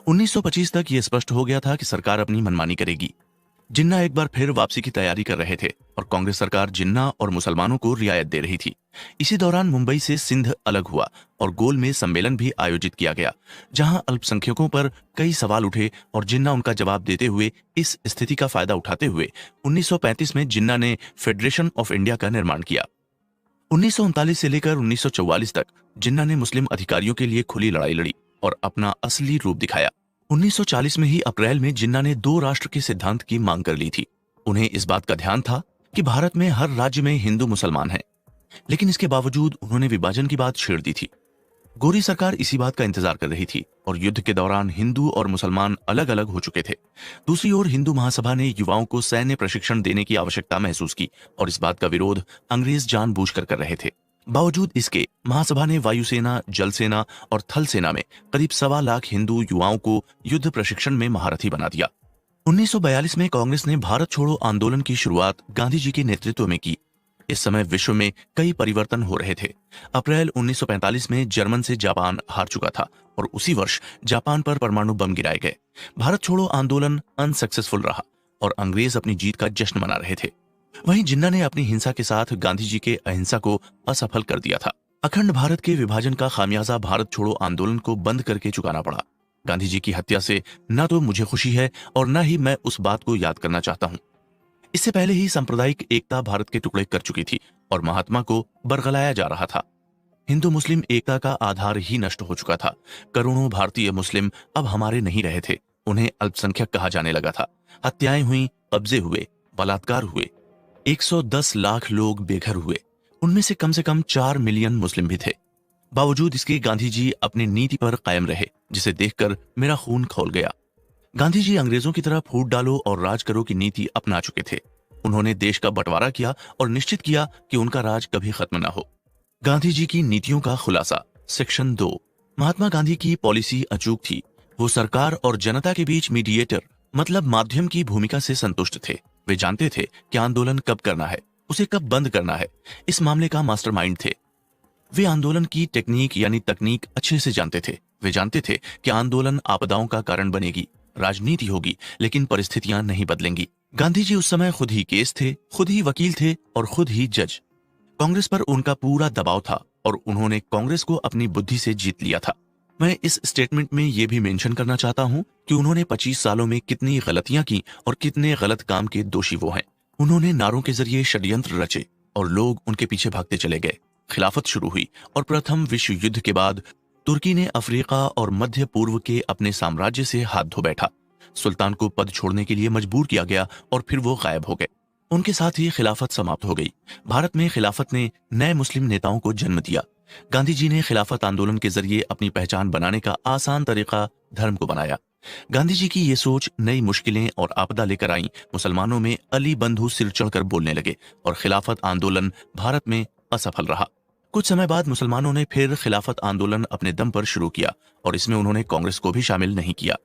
1925 तक ये स्पष्ट हो गया था कि सरकार अपनी मनमानी करेगी। जिन्ना एक बार फिर वापसी की तैयारी कर रहे थे और कांग्रेस सरकार जिन्ना और मुसलमानों को रियायत दे रही थी। इसी दौरान मुंबई से सिंध अलग हुआ और गोल में सम्मेलन भी आयोजित किया गया, जहां अल्पसंख्यकों पर कई सवाल उठे और जिन्ना उनका जवाब देते हुए इस स्थिति का फायदा उठाते हुए 1935 में जिन्ना ने फेडरेशन ऑफ इंडिया का निर्माण किया। 1939 से लेकर 1944 तक जिन्ना ने मुस्लिम अधिकारियों के लिए खुली लड़ाई लड़ी और अपना असली रूप दिखाया। 1940 में ही अप्रैल में जिन्ना ने दो राष्ट्र के सिद्धांत की मांग कर ली थी। उन्हें इस बात का ध्यान था कि भारत में हर राज्य में हिंदू मुसलमान हैं, लेकिन इसके बावजूद उन्होंने विभाजन की बात छेड़ दी थी। गोरी सरकार इसी बात का इंतजार कर रही थी और युद्ध के दौरान हिंदू और मुसलमान अलग अलग हो चुके थे। दूसरी ओर हिंदू महासभा ने युवाओं को सैन्य प्रशिक्षण देने की आवश्यकता महसूस की और इस बात का विरोध अंग्रेज जानबूझकर कर रहे थे। बावजूद इसके महासभा ने वायुसेना, जल सेना और थल सेना में करीब 1.25 लाख हिंदू युवाओं को युद्ध प्रशिक्षण में महारथी बना दिया। 1942 में कांग्रेस ने भारत छोड़ो आंदोलन की शुरुआत गांधी जी के नेतृत्व में की। इस समय विश्व में कई परिवर्तन हो रहे थे। अप्रैल 1945 में जर्मन से जापान हार चुका था और उसी वर्ष जापान पर परमाणु बम गिराए गए। भारत छोड़ो आंदोलन अनसक्सेसफुल रहा और अंग्रेज अपनी जीत का जश्न मना रहे थे। वहीं जिन्ना ने अपनी हिंसा के साथ गांधी जी के अहिंसा को असफल कर दिया था। अखंड भारत के विभाजन का खामियाजा भारत छोड़ो आंदोलन को बंद करके चुकाना पड़ा। गांधी जी की हत्या से न तो मुझे खुशी है और न ही मैं उस बात को याद करना चाहता हूं। इससे पहले ही सांप्रदायिक एकता भारत के टुकड़े कर चुकी थी और महात्मा को बरगलाया जा रहा था। हिंदू मुस्लिम एकता का आधार ही नष्ट हो चुका था। करोड़ों भारतीय मुस्लिम अब हमारे नहीं रहे थे। उन्हें अल्पसंख्यक कहा जाने लगा था। हत्याएं हुई, कब्जे हुए, बलात्कार हुए। 110 लाख लोग बेघर हुए। उनमें से कम 4 मिलियन मुस्लिम भी थे। बावजूद इसके गांधी जी अपनी नीति पर कायम रहे, जिसे देखकर मेरा खून खौल गया। गांधी जी अंग्रेजों की तरह फूट डालो और राज करो की नीति अपना चुके थे। उन्होंने देश का बंटवारा किया और निश्चित किया कि उनका राज कभी खत्म न हो। गांधी जी की नीतियों का खुलासा। सेक्शन 2। महात्मा गांधी की पॉलिसी अचूक थी। वो सरकार और जनता के बीच मीडिएटर मतलब माध्यम की भूमिका से संतुष्ट थे। वे जानते थे कि आंदोलन कब करना है, उसे कब बंद करना है। इस मामले का मास्टरमाइंड थे। वे आंदोलन की टेक्निक यानी तकनीक अच्छे से जानते थे। वे जानते थे कि आंदोलन आपदाओं का कारण बनेगी, राजनीति होगी, लेकिन परिस्थितियां नहीं बदलेंगी। गांधी जी उस समय खुद ही केस थे, खुद ही वकील थे और खुद ही जज। कांग्रेस पर उनका पूरा दबाव था और उन्होंने कांग्रेस को अपनी बुद्धि से जीत लिया था। मैं इस स्टेटमेंट में यह भी मेंशन करना चाहता हूं कि उन्होंने 25 सालों में कितनी गलतियां की और कितने गलत काम के दोषी वो हैं। उन्होंने नारों के जरिए षड्यंत्र रचे और लोग उनके पीछे भागते चले गए। खिलाफत शुरू हुई और प्रथम विश्व युद्ध के बाद तुर्की ने अफ्रीका और मध्य पूर्व के अपने साम्राज्य से हाथ धो बैठा। सुल्तान को पद छोड़ने के लिए मजबूर किया गया और फिर वो गायब हो गए। उनके साथ ही खिलाफत समाप्त हो गई। भारत में खिलाफत ने नए मुस्लिम नेताओं को जन्म दिया। गांधी जी ने खिलाफत आंदोलन के जरिए अपनी पहचान बनाने का आसान तरीका धर्म को बनाया। गांधी जी की ये सोच नई मुश्किलें और आपदा लेकर आई। मुसलमानों में अली बंधु सिर चढ़कर बोलने लगे और खिलाफत आंदोलन भारत में असफल रहा। कुछ समय बाद मुसलमानों ने फिर खिलाफत आंदोलन अपने दम पर शुरू किया और इसमें उन्होंने कांग्रेस को भी शामिल नहीं किया।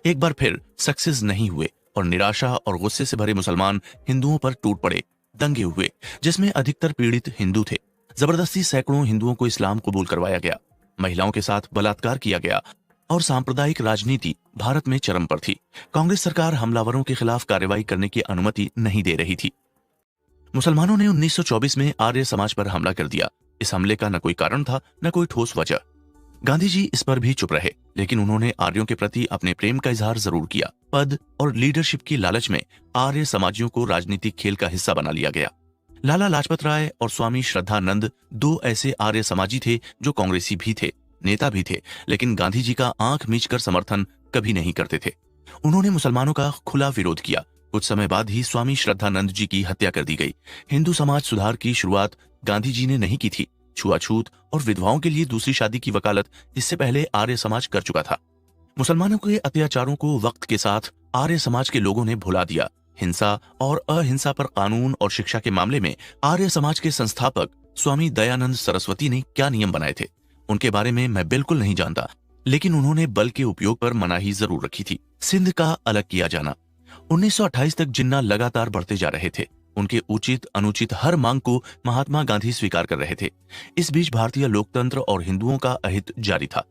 एक बार फिर सक्सेस नहीं हुए और निराशा और गुस्से से भरे मुसलमान हिंदुओं पर टूट पड़े। दंगे हुए जिसमें अधिकतर पीड़ित हिंदू थे। जबरदस्ती सैकड़ों हिंदुओं को इस्लाम कबूल करवाया गया। महिलाओं के साथ बलात्कार किया गया और सांप्रदायिक राजनीति भारत में चरम पर थी। कांग्रेस सरकार हमलावरों के खिलाफ कार्रवाई करने की अनुमति नहीं दे रही थी। मुसलमानों ने 1924 में आर्य समाज पर हमला कर दिया। इस हमले का न कोई कारण था, न कोई ठोस वजह। गांधी जी इस पर भी चुप रहे, लेकिन उन्होंने आर्यों के प्रति अपने प्रेम का इजहार जरूर किया। पद और लीडरशिप की लालच में आर्य समाजियों को राजनीतिक खेल का हिस्सा बना लिया गया। लाला लाजपत राय और स्वामी श्रद्धानंद दो ऐसे आर्य समाजी थे जो कांग्रेसी भी थे, नेता भी थे, लेकिन गांधी जी का आंख मीचकर समर्थन कभी नहीं करते थे। उन्होंने मुसलमानों का खुला विरोध किया। कुछ समय बाद ही स्वामी श्रद्धानंद जी की हत्या कर दी गई। हिंदू समाज सुधार की शुरुआत गांधी जी ने नहीं की थी। छुआछूत और विधवाओं के लिए दूसरी शादी की वकालत इससे पहले आर्य समाज कर चुका था। मुसलमानों के अत्याचारों को वक्त के साथ आर्य समाज के लोगों ने भुला दिया। हिंसा और अहिंसा पर कानून और शिक्षा के मामले में आर्य समाज के संस्थापक स्वामी दयानंद सरस्वती ने क्या नियम बनाए थे, उनके बारे में मैं बिल्कुल नहीं जानता, लेकिन उन्होंने बल के उपयोग पर मनाही जरूर रखी थी। सिंध का अलग किया जाना। 1928 तक जिन्ना लगातार बढ़ते जा रहे थे। उनके उचित अनुचित हर मांग को महात्मा गांधी स्वीकार कर रहे थे। इस बीच भारतीय लोकतंत्र और हिंदुओं का अहित जारी था।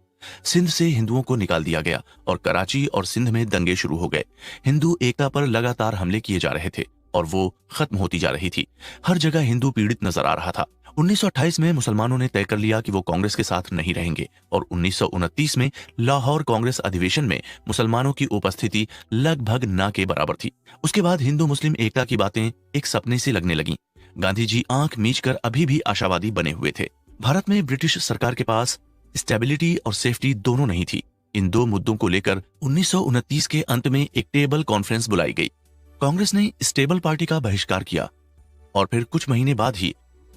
सिंध से हिंदुओं को निकाल दिया गया और कराची और सिंध में दंगे शुरू हो गए। हिंदू एकता पर लगातार हमले किए जा रहे थे और वो खत्म होती जा रही थी। हर जगह हिंदू पीड़ित नजर आ रहा था। 1928 में मुसलमानों ने तय कर लिया कि वो कांग्रेस के साथ नहीं रहेंगे और 1929 में लाहौर कांग्रेस अधिवेशन में मुसलमानों की उपस्थिति लगभग ना के बराबर थी। उसके बाद हिंदू मुस्लिम एकता की बातें एक सपने से लगने लगी। गांधी जी आंख मीचकर अभी भी आशावादी बने हुए थे। भारत में ब्रिटिश सरकार के पास स्टेबिलिटी और सेफ्टी दोनों नहीं थी। इन दो मुद्दों को लेकर 1929 के अंत में एक टेबल कॉन्फ्रेंस बुलाई गई। कांग्रेस ने स्टेबल पार्टी का बहिष्कार किया और फिर कुछ महीने बाद ही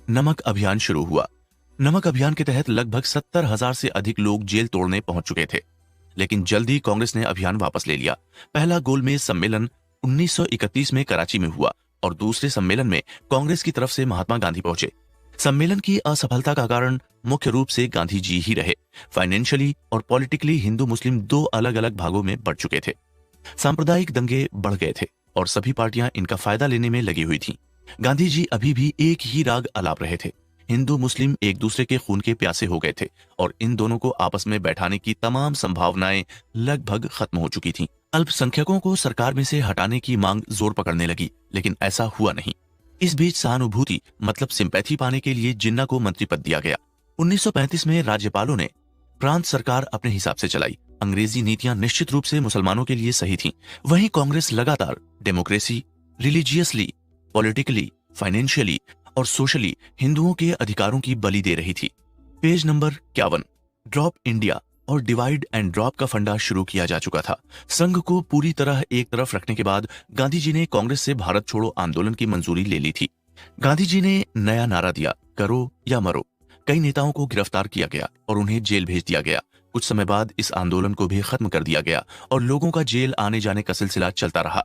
नमक अभियान शुरू हुआ। नमक अभियान के तहत लगभग 70,000 से अधिक लोग जेल तोड़ने पहुंच चुके थे, लेकिन जल्दी कांग्रेस ने अभियान वापस ले लिया। पहला गोलमेज सम्मेलन 1931 में कराची में हुआ और दूसरे सम्मेलन में कांग्रेस की तरफ से महात्मा गांधी पहुंचे। सम्मेलन की असफलता का कारण मुख्य रूप से गांधी जी ही रहे। फाइनेंशियली और पॉलिटिकली हिंदू मुस्लिम दो अलग अलग भागों में बढ़ चुके थे। सांप्रदायिक दंगे बढ़ गए थे और सभी पार्टियां इनका फायदा लेने में लगी हुई थीं। गांधी जी अभी भी एक ही राग अलाप रहे थे। हिंदू मुस्लिम एक दूसरे के खून के प्यासे हो गए थे और इन दोनों को आपस में बैठाने की तमाम संभावनाएं लगभग खत्म हो चुकी थीं। अल्पसंख्यकों को सरकार में से हटाने की मांग जोर पकड़ने लगी, लेकिन ऐसा हुआ नहीं। इस बीच सहानुभूति मतलब सिंपैथी पाने के लिए जिन्ना को मंत्री पद दिया गया। 1935 में राज्यपालों ने प्रांत सरकार अपने हिसाब से चलाई। अंग्रेजी नीतियां निश्चित रूप से मुसलमानों के लिए सही थीं। वहीं कांग्रेस लगातार डेमोक्रेसी, रिलीजियसली, पॉलिटिकली, फाइनेंशियली और सोशली हिंदुओं के अधिकारों की बलि दे रही थी। Page number 51। ड्रॉप इंडिया और डिवाइड एंड ड्रॉप का फंडा शुरू किया जा चुका था। संघ को पूरी तरह एक तरफ रखने के बाद गांधी जी ने कांग्रेस से भारत छोड़ो आंदोलन की मंजूरी ले ली थी। गांधी जी ने नया नारा दिया, करो या मरो। कई नेताओं को गिरफ्तार किया गया और उन्हें जेल भेज दिया गया। कुछ समय बाद इस आंदोलन को भी खत्म कर दिया गया और लोगों का जेल आने जाने का सिलसिला चलता रहा।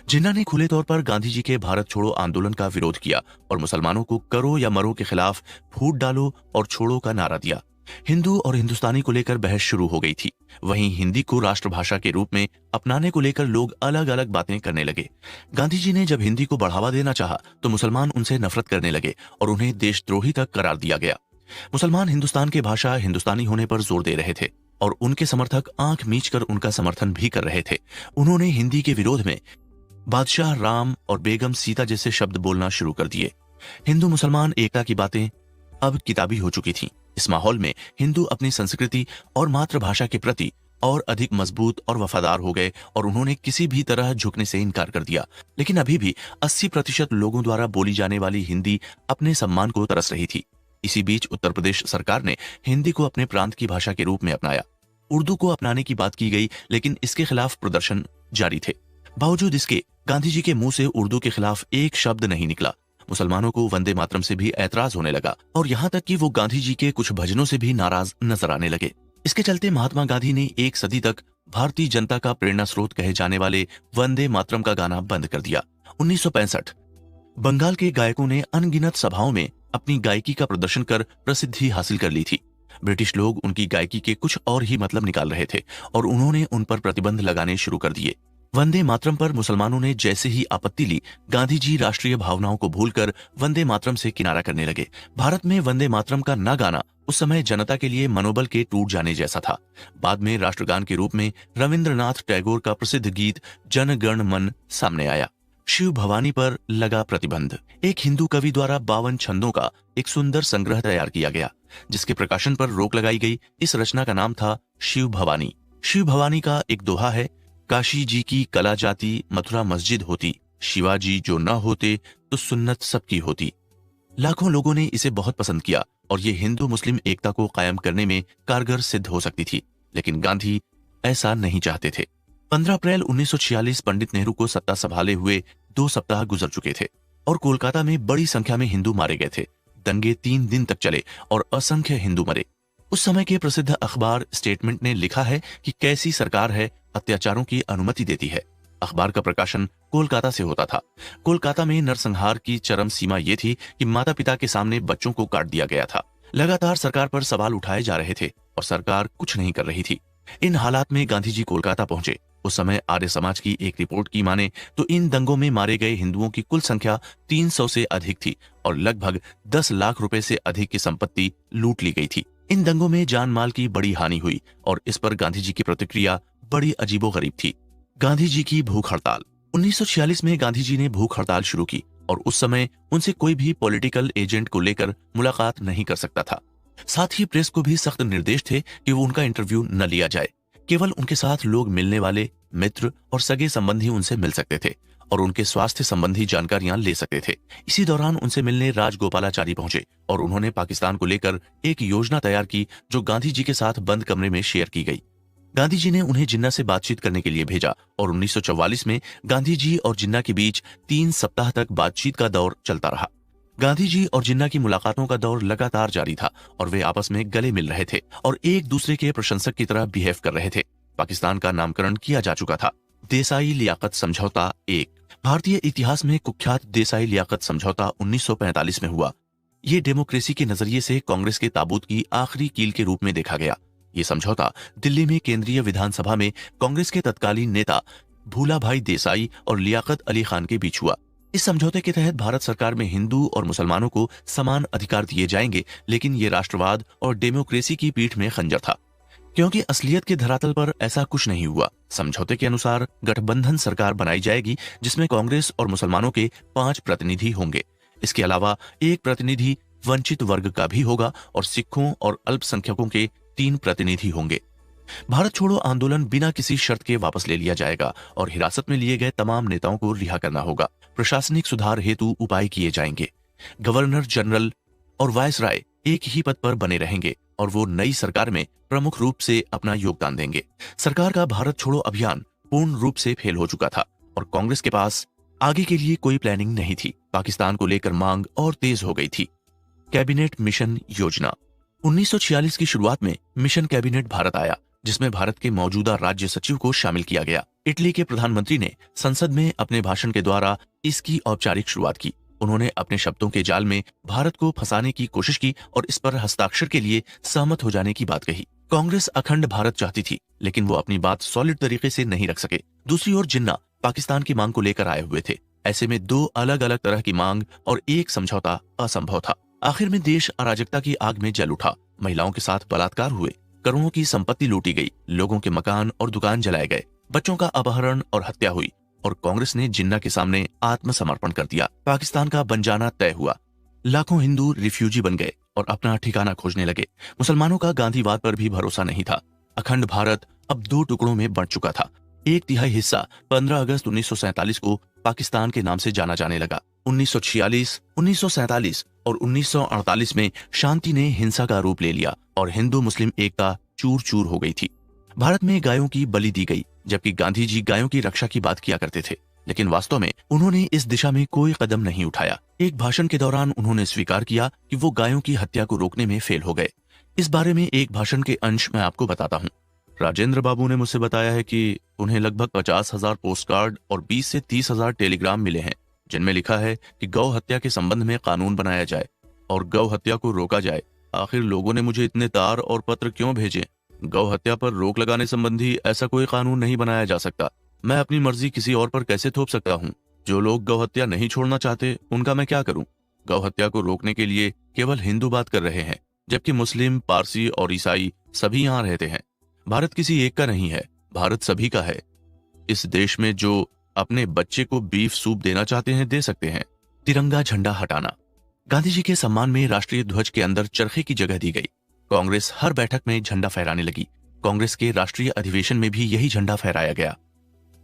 जिन्ना ने खुले तौर पर गांधी जी के भारत छोड़ो आंदोलन का विरोध किया और मुसलमानों को करो या मरो के खिलाफ फूट डालो और छोड़ो का नारा दिया। हिंदू और हिंदुस्तानी को लेकर बहस शुरू हो गई थी। वहीं हिंदी को राष्ट्रभाषा के रूप में अपनाने को लेकर लोग अलग अलग बातें करने लगे। गांधी जी ने जब हिंदी को बढ़ावा देना चाहा तो मुसलमान उनसे नफरत करने लगे और उन्हें देशद्रोही तक करार दिया गया। मुसलमान हिंदुस्तान के भाषा हिंदुस्तानी होने पर जोर दे रहे थे और उनके समर्थक आंख मीचकर उनका समर्थन भी कर रहे थे। उन्होंने हिंदी के विरोध में बादशाह राम और बेगम सीता जैसे शब्द बोलना शुरू कर दिए। हिंदू मुसलमान एकता की बातें अब किताबी हो चुकी थीं। इस माहौल में हिंदू अपनी संस्कृति और मातृभाषा के प्रति और अधिक मजबूत और वफादार हो गए और उन्होंने किसी भी तरह झुकने से इनकार कर दिया। लेकिन अभी भी 80% लोगों द्वारा बोली जाने वाली हिंदी अपने सम्मान को तरस रही थी। इसी बीच उत्तर प्रदेश सरकार ने हिंदी को अपने प्रांत की भाषा के रूप में अपनाया। उर्दू को अपनाने की बात की गई, लेकिन इसके खिलाफ प्रदर्शन जारी थे। बावजूद इसके गांधी जी के मुंह से उर्दू के खिलाफ एक शब्द नहीं निकला। मुसलमानों को वंदे मातरम से भी ऐतराज होने लगा और यहाँ तक कि वो गांधी जी के कुछ भजनों से भी नाराज नजर आने लगे। इसके चलते महात्मा गांधी ने एक सदी तक भारतीय जनता का प्रेरणा स्रोत कहे जाने वाले वंदे मातरम का गाना बंद कर दिया। 1965 बंगाल के गायकों ने अनगिनत सभाओं में अपनी गायकी का प्रदर्शन कर प्रसिद्धि हासिल कर ली थी। ब्रिटिश लोग उनकी गायकी के कुछ और ही मतलब निकाल रहे थे और उन्होंने उन पर प्रतिबंध लगाने शुरू कर दिए। वंदे मातरम पर मुसलमानों ने जैसे ही आपत्ति ली, गांधी जी राष्ट्रीय भावनाओं को भूलकर वंदे मातरम से किनारा करने लगे। भारत में वंदे मातरम का न गाना उस समय जनता के लिए मनोबल के टूट जाने जैसा था। बाद में राष्ट्रगान के रूप में रविंद्रनाथ टैगोर का प्रसिद्ध गीत जन गण मन सामने आया। शिव भवानी पर लगा प्रतिबंध। एक हिंदू कवि द्वारा 52 छंदों का एक सुंदर संग्रह तैयार किया गया, जिसके प्रकाशन पर रोक लगाई गई। इस रचना का नाम था शिव भवानी। शिव भवानी का एक दोहा है, काशी जी की कला जाती मथुरा मस्जिद होती, शिवाजी जो न होते तो सुन्नत सबकी होती। लाखों लोगों ने इसे बहुत पसंद किया और ये हिंदू मुस्लिम एकता को कायम करने में कारगर सिद्ध हो सकती थी, लेकिन गांधी ऐसा नहीं चाहते थे। 15 अप्रैल 1946 पंडित नेहरू को सत्ता संभाले हुए 2 सप्ताह गुजर चुके थे और कोलकाता में बड़ी संख्या में हिंदू मारे गए थे। दंगे 3 दिन तक चले और असंख्य हिंदू मरे। उस समय के प्रसिद्ध अखबार स्टेटमेंट ने लिखा है कि कैसी सरकार है, अत्याचारों की अनुमति देती है। अखबार का प्रकाशन कोलकाता से होता था। कोलकाता में नरसंहार की चरम सीमा ये थी कि माता पिता के सामने बच्चों को काट दिया गया था। लगातार सरकार पर सवाल उठाए जा रहे थे और सरकार कुछ नहीं कर रही थी। इन हालात में गांधी जी कोलकाता पहुंचे। उस समय आर्य समाज की एक रिपोर्ट की माने तो इन दंगों में मारे गए हिंदुओं की कुल संख्या 300 से अधिक थी और लगभग 10 लाख रुपए से अधिक की संपत्ति लूट ली गई थी। इन दंगों में जान माल की बड़ी हानि हुई और इस पर गांधी जी की प्रतिक्रिया बड़ी अजीबोगरीब थी। गांधी जी की भूख हड़ताल। 1946 में गांधी जी ने भूख हड़ताल शुरू की और उस समय उनसे कोई भी पॉलिटिकल एजेंट को लेकर मुलाकात नहीं कर सकता था। साथ ही प्रेस को भी सख्त निर्देश थे कि वो उनका इंटरव्यू न लिया जाए। केवल उनके साथ लोग मिलने वाले, मित्र और सगे संबंधी उनसे मिल सकते थे और उनके स्वास्थ्य संबंधी जानकारियां ले सकते थे। इसी दौरान उनसे मिलने राजगोपालाचारी पहुंचे और उन्होंने पाकिस्तान को लेकर एक योजना तैयार की जो गांधी जी के साथ बंद कमरे में शेयर की गई। गांधी जी ने उन्हें जिन्ना से बातचीत करने के लिए भेजा और 1944 में गांधी जी और जिन्ना के बीच 3 सप्ताह तक बातचीत का दौर चलता रहा। गांधी जी और जिन्ना की मुलाकातों का दौर लगातार जारी था और वे आपस में गले मिल रहे थे और एक दूसरे के प्रशंसक की तरह बिहेव कर रहे थे। पाकिस्तान का नामकरण किया जा चुका था। देसाई लियाकत समझौता 1। भारतीय इतिहास में कुख्यात देसाई लियाकत समझौता 1945 में हुआ। ये डेमोक्रेसी के नजरिए से कांग्रेस के ताबूत की आखिरी कील के रूप में देखा गया। ये समझौता दिल्ली में केंद्रीय विधानसभा में कांग्रेस के तत्कालीन नेता भूलाभाई देसाई और लियाकत अली खान के बीच हुआ। इस समझौते के तहत भारत सरकार में हिंदू और मुसलमानों को समान अधिकार दिए जाएंगे, लेकिन ये राष्ट्रवाद और डेमोक्रेसी की पीठ में खंजर था, क्योंकि असलियत के धरातल पर ऐसा कुछ नहीं हुआ। समझौते के अनुसार गठबंधन सरकार बनाई जाएगी जिसमें कांग्रेस और मुसलमानों के 5 प्रतिनिधि होंगे। इसके अलावा एक प्रतिनिधि वंचित वर्ग का भी होगा और सिखों और अल्पसंख्यकों के 3 प्रतिनिधि होंगे। भारत छोड़ो आंदोलन बिना किसी शर्त के वापस ले लिया जाएगा और हिरासत में लिए गए तमाम नेताओं को रिहा करना होगा। प्रशासनिक सुधार हेतु उपाय किए जाएंगे। गवर्नर जनरल और वायसराय एक ही पद पर बने रहेंगे और वो नई सरकार में प्रमुख रूप से अपना योगदान देंगे। सरकार का भारत छोड़ो अभियान पूर्ण रूप से फेल हो चुका था और कांग्रेस के पास आगे के लिए कोई प्लानिंग नहीं थी। पाकिस्तान को लेकर मांग और तेज हो गई थी। कैबिनेट मिशन योजना। 1946 की शुरुआत में मिशन कैबिनेट भारत आया, जिसमें भारत के मौजूदा राज्य सचिव को शामिल किया गया। इटली के प्रधानमंत्री ने संसद में अपने भाषण के द्वारा इसकी औपचारिक शुरुआत की। उन्होंने अपने शब्दों के जाल में भारत को फंसाने की कोशिश की और इस पर हस्ताक्षर के लिए सहमत हो जाने की बात कही। कांग्रेस अखंड भारत चाहती थी, लेकिन वो अपनी बात सॉलिड तरीके से नहीं रख सके। दूसरी ओर जिन्ना पाकिस्तान की मांग को लेकर आए हुए थे। ऐसे में 2 अलग अलग तरह की मांग और एक समझौता असंभव था। आखिर में देश अराजकता की आग में जल उठा। महिलाओं के साथ बलात्कार हुए, करोड़ों की संपत्ति लूटी गई, लोगों के मकान और दुकान जलाए गए, बच्चों का अपहरण और हत्या हुई और कांग्रेस ने जिन्ना के सामने आत्मसमर्पण कर दिया। पाकिस्तान का बन जाना तय हुआ। लाखों हिंदू रिफ्यूजी बन गए और अपना ठिकाना खोजने लगे। मुसलमानों का गांधीवाद पर भी भरोसा नहीं था। अखंड भारत अब 2 टुकड़ों में बंट चुका था। 1/3 हिस्सा 15 अगस्त 1947 को पाकिस्तान के नाम से जाना जाने लगा। 1946, 1947 और 1948 में शांति ने हिंसा का रूप ले लिया और हिंदू मुस्लिम एकता चूर चूर हो गई थी। भारत में गायों की बलि दी गई, जबकि गांधी जी गायों की रक्षा की बात किया करते थे, लेकिन वास्तव में उन्होंने इस दिशा में कोई कदम नहीं उठाया। एक भाषण के दौरान उन्होंने स्वीकार किया कि वो गायों की हत्या को रोकने में फेल हो गए। इस बारे में एक भाषण के अंश मैं आपको बताता हूँ। राजेंद्र बाबू ने मुझसे बताया है कि उन्हें लगभग 50,000 पोस्ट कार्ड और 20 से 30,000 टेलीग्राम मिले हैं, जिनमें लिखा है कि गौ हत्या के संबंध में कानून बनाया जाए और गौ हत्या को रोका जाए। आखिर लोगों ने मुझे इतने तार और पत्र क्यों भेजे? गौ हत्या पर रोक लगाने संबंधी ऐसा कोई कानून नहीं बनाया जा सकता। मैं अपनी मर्जी किसी और पर कैसे थोप सकता हूँ? जो लोग गौ हत्या नहीं छोड़ना चाहते उनका मैं क्या करूँ? गौ हत्या को रोकने के लिए केवल हिंदू बात कर रहे हैं, जबकि मुस्लिम, पारसी और ईसाई सभी यहाँ रहते हैं। भारत किसी एक का नहीं है, भारत सभी का है। इस देश में जो अपने बच्चे को बीफ सूप देना चाहते हैं दे सकते हैं। तिरंगा झंडा हटाना। गांधी जी के सम्मान में राष्ट्रीय ध्वज के अंदर चरखे की जगह दी गई। कांग्रेस हर बैठक में झंडा फहराने लगी। कांग्रेस के राष्ट्रीय अधिवेशन में भी यही झंडा फहराया गया।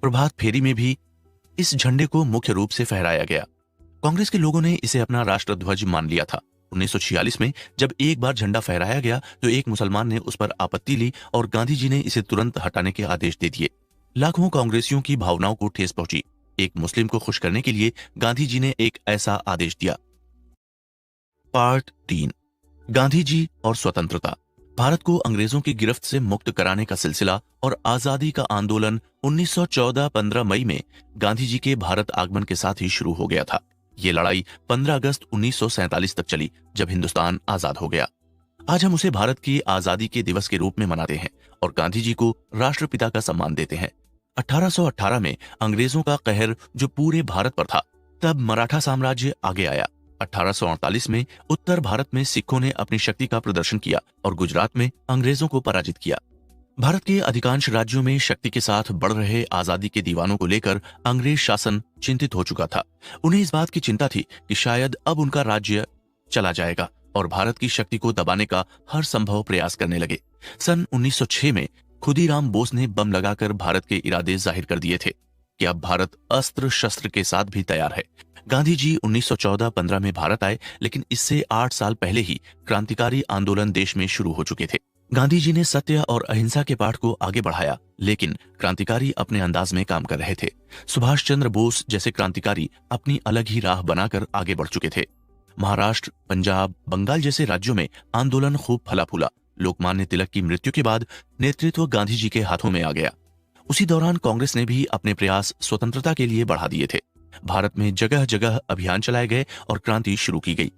प्रभात फेरी में भी इस झंडे को मुख्य रूप से फहराया गया। कांग्रेस के लोगों ने इसे अपना राष्ट्र ध्वज मान लिया था। 1946 में जब एक बार झंडा फहराया गया तो एक मुसलमान ने उस पर आपत्ति ली और गांधी जी ने इसे तुरंत हटाने के आदेश दे दिए। लाखों कांग्रेसियों की भावनाओं को ठेस पहुंची। एक मुस्लिम को खुश करने के लिए गांधी जी ने एक ऐसा आदेश दिया। पार्ट 3, गांधी जी और स्वतंत्रता। भारत को अंग्रेजों की गिरफ्त से मुक्त कराने का सिलसिला और आजादी का आंदोलन 1914 15 मई में गांधी जी के भारत आगमन के साथ ही शुरू हो गया था। ये लड़ाई 15 अगस्त 1947 तक चली, जब हिंदुस्तान आजाद हो गया। आज हम उसे भारत की आजादी के दिवस के रूप में मनाते हैं और गांधी जी को राष्ट्रपिता का सम्मान देते हैं। 1818 में अंग्रेजों का कहर जो पूरे भारत पर था, तब मराठा साम्राज्य आगे आया। 1848 में उत्तर भारत में सिखों ने अपनी शक्ति का प्रदर्शन किया और गुजरात में अंग्रेजों को पराजित किया। भारत के अधिकांश राज्यों में शक्ति के साथ बढ़ रहे आजादी के दीवानों को लेकर अंग्रेज शासन चिंतित हो चुका था। उन्हें इस बात की चिंता थी कि शायद अब उनका राज्य चला जाएगा और भारत की शक्ति को दबाने का हर संभव प्रयास करने लगे। सन 1906 में खुदीराम बोस ने बम लगाकर भारत के इरादे जाहिर कर दिए थे कि अब भारत अस्त्र शस्त्र के साथ भी तैयार है। गांधी जी 1914-15 में भारत आए, लेकिन इससे 8 साल पहले ही क्रांतिकारी आंदोलन देश में शुरू हो चुके थे। गांधी जी ने सत्य और अहिंसा के पाठ को आगे बढ़ाया, लेकिन क्रांतिकारी अपने अंदाज में काम कर रहे थे। सुभाष चंद्र बोस जैसे क्रांतिकारी अपनी अलग ही राह बनाकर आगे बढ़ चुके थे। महाराष्ट्र, पंजाब, बंगाल जैसे राज्यों में आंदोलन खूब फला फूला। लोकमान्य तिलक की मृत्यु के बाद नेतृत्व गांधी जी के हाथों में आ गया। उसी दौरान कांग्रेस ने भी अपने प्रयास स्वतंत्रता के लिए बढ़ा दिए थे। भारत में जगह जगह अभियान चलाए गए और क्रांति शुरू की गई।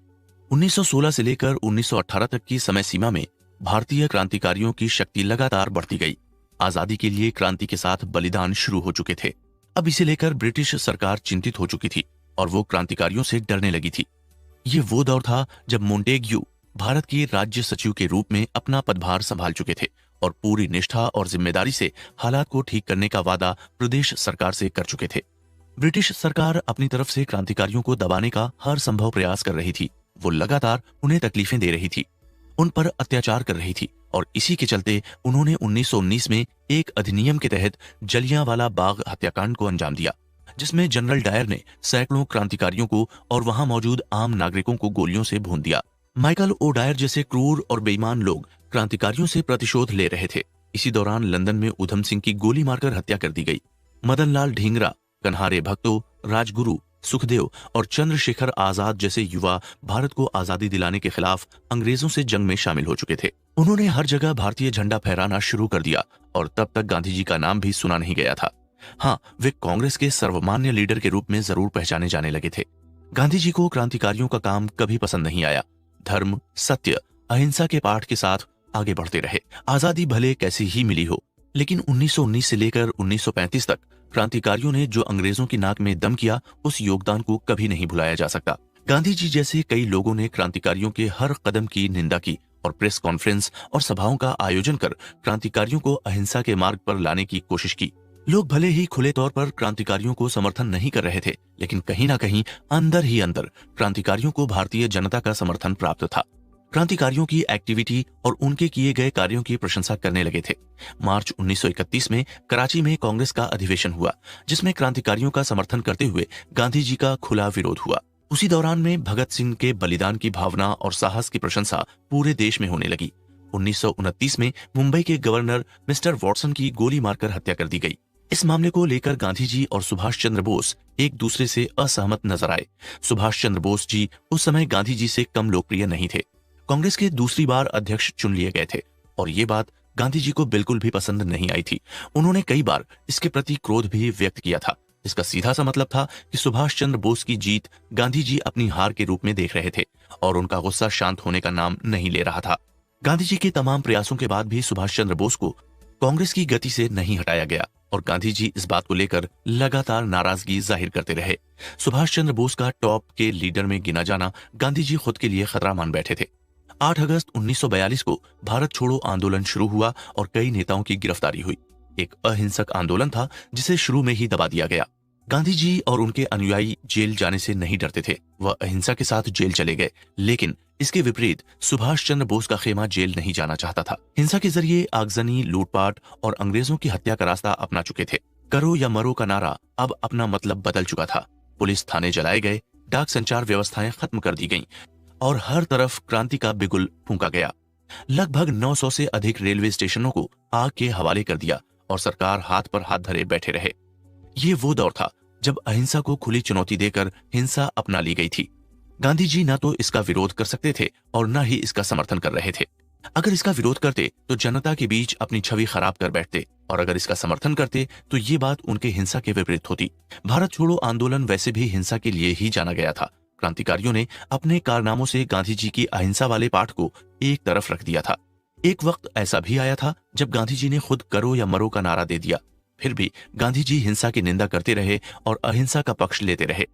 1916 से लेकर 1918 तक की समय सीमा में भारतीय क्रांतिकारियों की शक्ति लगातार बढ़ती गई। आजादी के लिए क्रांति के साथ बलिदान शुरू हो चुके थे। अब इसे लेकर ब्रिटिश सरकार चिंतित हो चुकी थी और वो क्रांतिकारियों से डरने लगी थी। ये वो दौर था जब मोंटेग्यू भारत के राज्य सचिव के रूप में अपना पदभार संभाल चुके थे और पूरी निष्ठा और जिम्मेदारी से हालात को ठीक करने का वादा प्रदेश सरकार से कर चुके थे। ब्रिटिश सरकार अपनी तरफ से क्रांतिकारियों को दबाने का हर संभव प्रयास कर रही थी। वो लगातार उन्हें तकलीफें दे रही थी, उन पर अत्याचार कर रही थी और इसी के चलते उन्होंने 1919 में एक अधिनियम के तहत जलियांवाला बाग हत्याकांड को अंजाम दिया, जिसमें जनरल डायर ने सैकड़ों क्रांतिकारियों को और वहां मौजूद आम नागरिकों को गोलियों से भून दिया। माइकल ओ डायर जैसे क्रूर और बेईमान लोग क्रांतिकारियों से प्रतिशोध ले रहे थे। इसी दौरान लंदन में उधम सिंह की गोली मारकर हत्या कर दी गई। मदन लाल ढींगरा, कन्हारे भक्तो, राजगुरु, सुखदेव और चंद्रशेखर आजाद जैसे युवा भारत को आजादी दिलाने के खिलाफ अंग्रेजों से जंग में शामिल हो चुके थे। उन्होंने हर जगह भारतीय झंडा फहराना शुरू कर दिया और तब तक गांधी जी का नाम भी सुना नहीं गया था। हाँ, वे कांग्रेस के सर्वमान्य लीडर के रूप में जरूर पहचाने जाने लगे थे। गांधी जी को क्रांतिकारियों का काम कभी पसंद नहीं आया। धर्म, सत्य, अहिंसा के पाठ के साथ आगे बढ़ते रहे। आजादी भले कैसी ही मिली हो, लेकिन 1919 से लेकर 1935 तक क्रांतिकारियों ने जो अंग्रेजों की नाक में दम किया, उस योगदान को कभी नहीं भुलाया जा सकता। गांधी जी जैसे कई लोगों ने क्रांतिकारियों के हर कदम की निंदा की और प्रेस कॉन्फ्रेंस और सभाओं का आयोजन कर क्रांतिकारियों को अहिंसा के मार्ग पर लाने की कोशिश की। लोग भले ही खुले तौर पर क्रांतिकारियों को समर्थन नहीं कर रहे थे, लेकिन कहीं ना कहीं अंदर ही अंदर क्रांतिकारियों को भारतीय जनता का समर्थन प्राप्त था। क्रांतिकारियों की एक्टिविटी और उनके किए गए कार्यों की प्रशंसा करने लगे थे। मार्च 1931 में कराची में कांग्रेस का अधिवेशन हुआ, जिसमें क्रांतिकारियों का समर्थन करते हुए गांधी जी का खुला विरोध हुआ। उसी दौरान में भगत सिंह के बलिदान की भावना और साहस की प्रशंसा पूरे देश में होने लगी। 1929 में मुंबई के गवर्नर मिस्टर वॉटसन की गोली मारकर हत्या कर दी गई। इस मामले को लेकर गांधी जी और सुभाष चंद्र बोस एक दूसरे से असहमत नजर आए। सुभाष चंद्र बोस जी उस समय गांधी जी से कम लोकप्रिय नहीं थे। कांग्रेस के दूसरी बार अध्यक्ष चुन लिए गए थे और ये बात गांधी जी को बिल्कुल भी पसंद नहीं आई थी। उन्होंने कई बार इसके प्रति क्रोध भी व्यक्त किया था। इसका सीधा सा मतलब था कि सुभाष चंद्र बोस की जीत गांधी जी अपनी हार के रूप में देख रहे थे और उनका गुस्सा शांत होने का नाम नहीं ले रहा था। गांधी जी के तमाम प्रयासों के बाद भी सुभाष चंद्र बोस को कांग्रेस की गति से नहीं हटाया गया और गांधी जी इस बात को लेकर लगातार नाराजगी जाहिर करते रहे। सुभाष चंद्र बोस का टॉप के लीडर में गिना जाना गांधी जी खुद के लिए खतरा मान बैठे थे। 8 अगस्त 1942 को भारत छोड़ो आंदोलन शुरू हुआ और कई नेताओं की गिरफ्तारी हुई। एक अहिंसक आंदोलन था जिसे शुरू में ही दबा दिया गया। गांधी जी और उनके अनुयायी जेल जाने से नहीं डरते थे। वह अहिंसा के साथ जेल चले गए, लेकिन इसके विपरीत सुभाष चंद्र बोस का खेमा जेल नहीं जाना चाहता था। हिंसा के जरिए आगजनी, लूटपाट और अंग्रेजों की हत्या का रास्ता अपना चुके थे। करो या मरो का नारा अब अपना मतलब बदल चुका था। पुलिस थाने जलाए गए, डाक संचार व्यवस्थाएं खत्म कर दी गईं और हर तरफ क्रांति का बिगुल फूंका गया। लगभग 900 से अधिक रेलवे स्टेशनों को आग के हवाले कर दिया और सरकार हाथ पर हाथ धरे बैठे रहे। ये वो दौर था जब अहिंसा को खुली चुनौती देकर हिंसा अपना ली गई थी। गांधी जी न तो इसका विरोध कर सकते थे और न ही इसका समर्थन कर रहे थे। अगर इसका विरोध करते तो जनता के बीच अपनी छवि खराब कर बैठते और अगर इसका समर्थन करते तो ये बात उनके हिंसा के विपरीत होती। भारत छोड़ो आंदोलन वैसे भी हिंसा के लिए ही जाना गया था। क्रांतिकारियों ने अपने कारनामों से गांधी जी की अहिंसा वाले पाठ को एक तरफ रख दिया था। एक वक्त ऐसा भी आया था जब गांधी जी ने खुद करो या मरो का नारा दे दिया। फिर भी गांधी जी हिंसा की निंदा करते रहे और अहिंसा का पक्ष लेते रहे।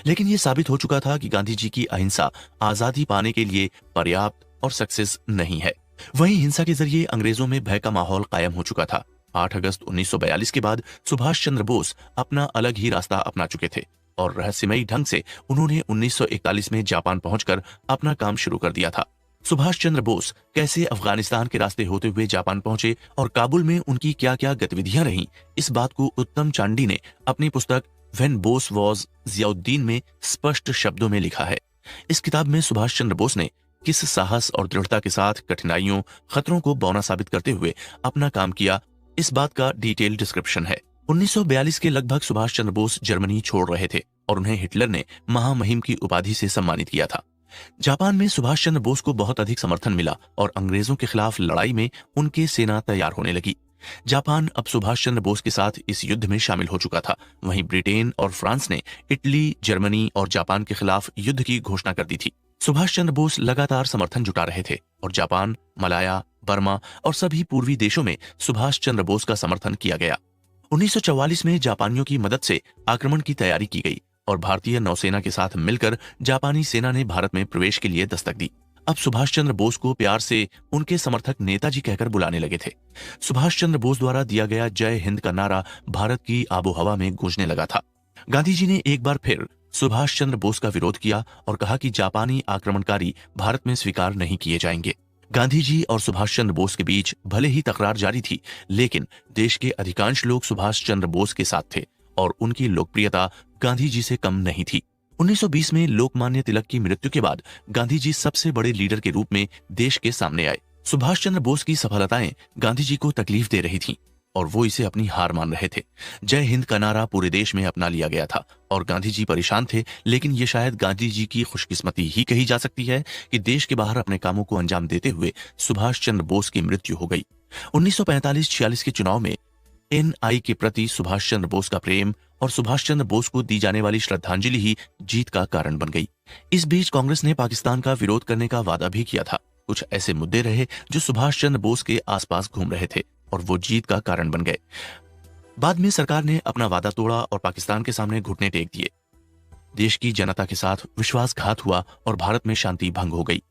लेकिन ये साबित हो चुका था कि गांधी जी की अहिंसा आजादी पाने के लिए पर्याप्त और सक्सेस नहीं है। वहीं हिंसा के जरिए अंग्रेजों में भय का माहौल कायम हो चुका था। 8 अगस्त 1942 के बाद सुभाष चंद्र बोस अपना अलग ही रास्ता अपना चुके थे और रहस्यमयी ढंग से उन्होंने 1941 में जापान पहुंचकर अपना काम शुरू कर दिया था। सुभाष चंद्र बोस कैसे अफगानिस्तान के रास्ते होते हुए जापान पहुंचे और काबुल में उनकी क्या क्या गतिविधियां रहीं, इस बात को उत्तम चांडी ने अपनी पुस्तक व्हेन बोस वॉज जियाउद्दीन में स्पष्ट शब्दों में लिखा है। इस किताब में सुभाष चंद्र बोस ने किस साहस और दृढ़ता के साथ कठिनाइयों, खतरों को बौना साबित करते हुए अपना काम किया, इस बात का डिटेल डिस्क्रिप्शन है। 1942 के लगभग सुभाष चंद्र बोस जर्मनी छोड़ रहे थे और उन्हें हिटलर ने महामहिम की उपाधि से सम्मानित किया था। जापान में सुभाष चंद्र बोस को बहुत अधिक समर्थन मिला और अंग्रेजों के खिलाफ लड़ाई में उनकी सेना तैयार होने लगी। जापान अब सुभाष चंद्र बोस के साथ इस युद्ध में शामिल हो चुका था। वहीं ब्रिटेन और फ्रांस ने इटली, जर्मनी और जापान के खिलाफ युद्ध की घोषणा कर दी थी। सुभाष चंद्र बोस लगातार समर्थन जुटा रहे थे और जापान, मलाया, बर्मा और सभी पूर्वी देशों में सुभाष चंद्र बोस का समर्थन किया गया। 1944 में जापानियों की मदद से आक्रमण की तैयारी की गई और भारतीय नौसेना के साथ मिलकर जापानी सेना ने भारत में प्रवेश के लिए दस्तक दी। अब सुभाष चंद्र बोस को प्यार से उनके समर्थक नेताजी कहकर बुलाने लगे थे। सुभाष चंद्र बोस द्वारा दिया गया जय हिंद का नारा भारत की आबोहवा में गूंजने लगा था। गांधी जी ने एक बार फिर सुभाष चंद्र बोस का विरोध किया और कहा कि जापानी आक्रमणकारी भारत में स्वीकार नहीं किए जाएंगे। गांधी जी और सुभाष चंद्र बोस के बीच भले ही तकरार जारी थी, लेकिन देश के अधिकांश लोग सुभाष चंद्र बोस के साथ थे और उनकी लोकप्रियता गांधी जी से कम नहीं थी। 1920 में लोकमान्य तिलक की मृत्यु के बाद गांधी जी सबसे बड़े लीडर के रूप में देश के सामने आए। सुभाष चंद्र बोस की सफलताएं गांधी जी को तकलीफ दे रही थीं और वो इसे अपनी हार मान रहे थे। जय हिंद का नारा पूरे देश में अपना लिया गया था और गांधी जी परेशान थे, लेकिन ये शायद गांधी जी की खुशकिस्मती ही कही जा सकती है कि देश के बाहर अपने कामों को अंजाम देते हुए सुभाष चंद्र बोस की मृत्यु हो गई। 1945-46 के चुनाव में एनआई के प्रति सुभाष चंद्र बोस का प्रेम और सुभाष चंद्र बोस को दी जाने वाली श्रद्धांजलि ही जीत का कारण बन गई। इस बीच कांग्रेस ने पाकिस्तान का विरोध करने का वादा भी किया था। कुछ ऐसे मुद्दे रहे जो सुभाष चंद्र बोस के आसपास घूम रहे थे और वो जीत का कारण बन गए। बाद में सरकार ने अपना वादा तोड़ा और पाकिस्तान के सामने घुटने टेक दिए। देश की जनता के साथ विश्वासघात हुआ और भारत में शांति भंग हो गई।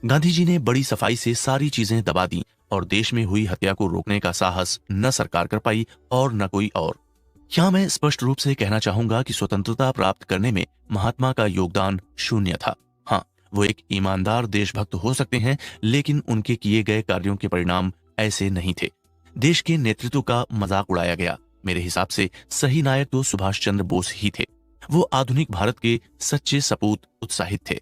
गांधी जी ने बड़ी सफाई से सारी चीजें दबा दी और देश में हुई हत्या को रोकने का साहस न सरकार कर पाई और न कोई और। यहाँ मैं स्पष्ट रूप से कहना चाहूंगा कि स्वतंत्रता प्राप्त करने में महात्मा का योगदान शून्य था। हाँ, वो एक ईमानदार देशभक्त हो सकते हैं, लेकिन उनके किए गए कार्यों के परिणाम ऐसे नहीं थे। देश के नेतृत्व का मजाक उड़ाया गया। मेरे हिसाब से सही नायक तो सुभाष चंद्र बोस ही थे। वो आधुनिक भारत के सच्चे सपूत उत्साहित थे।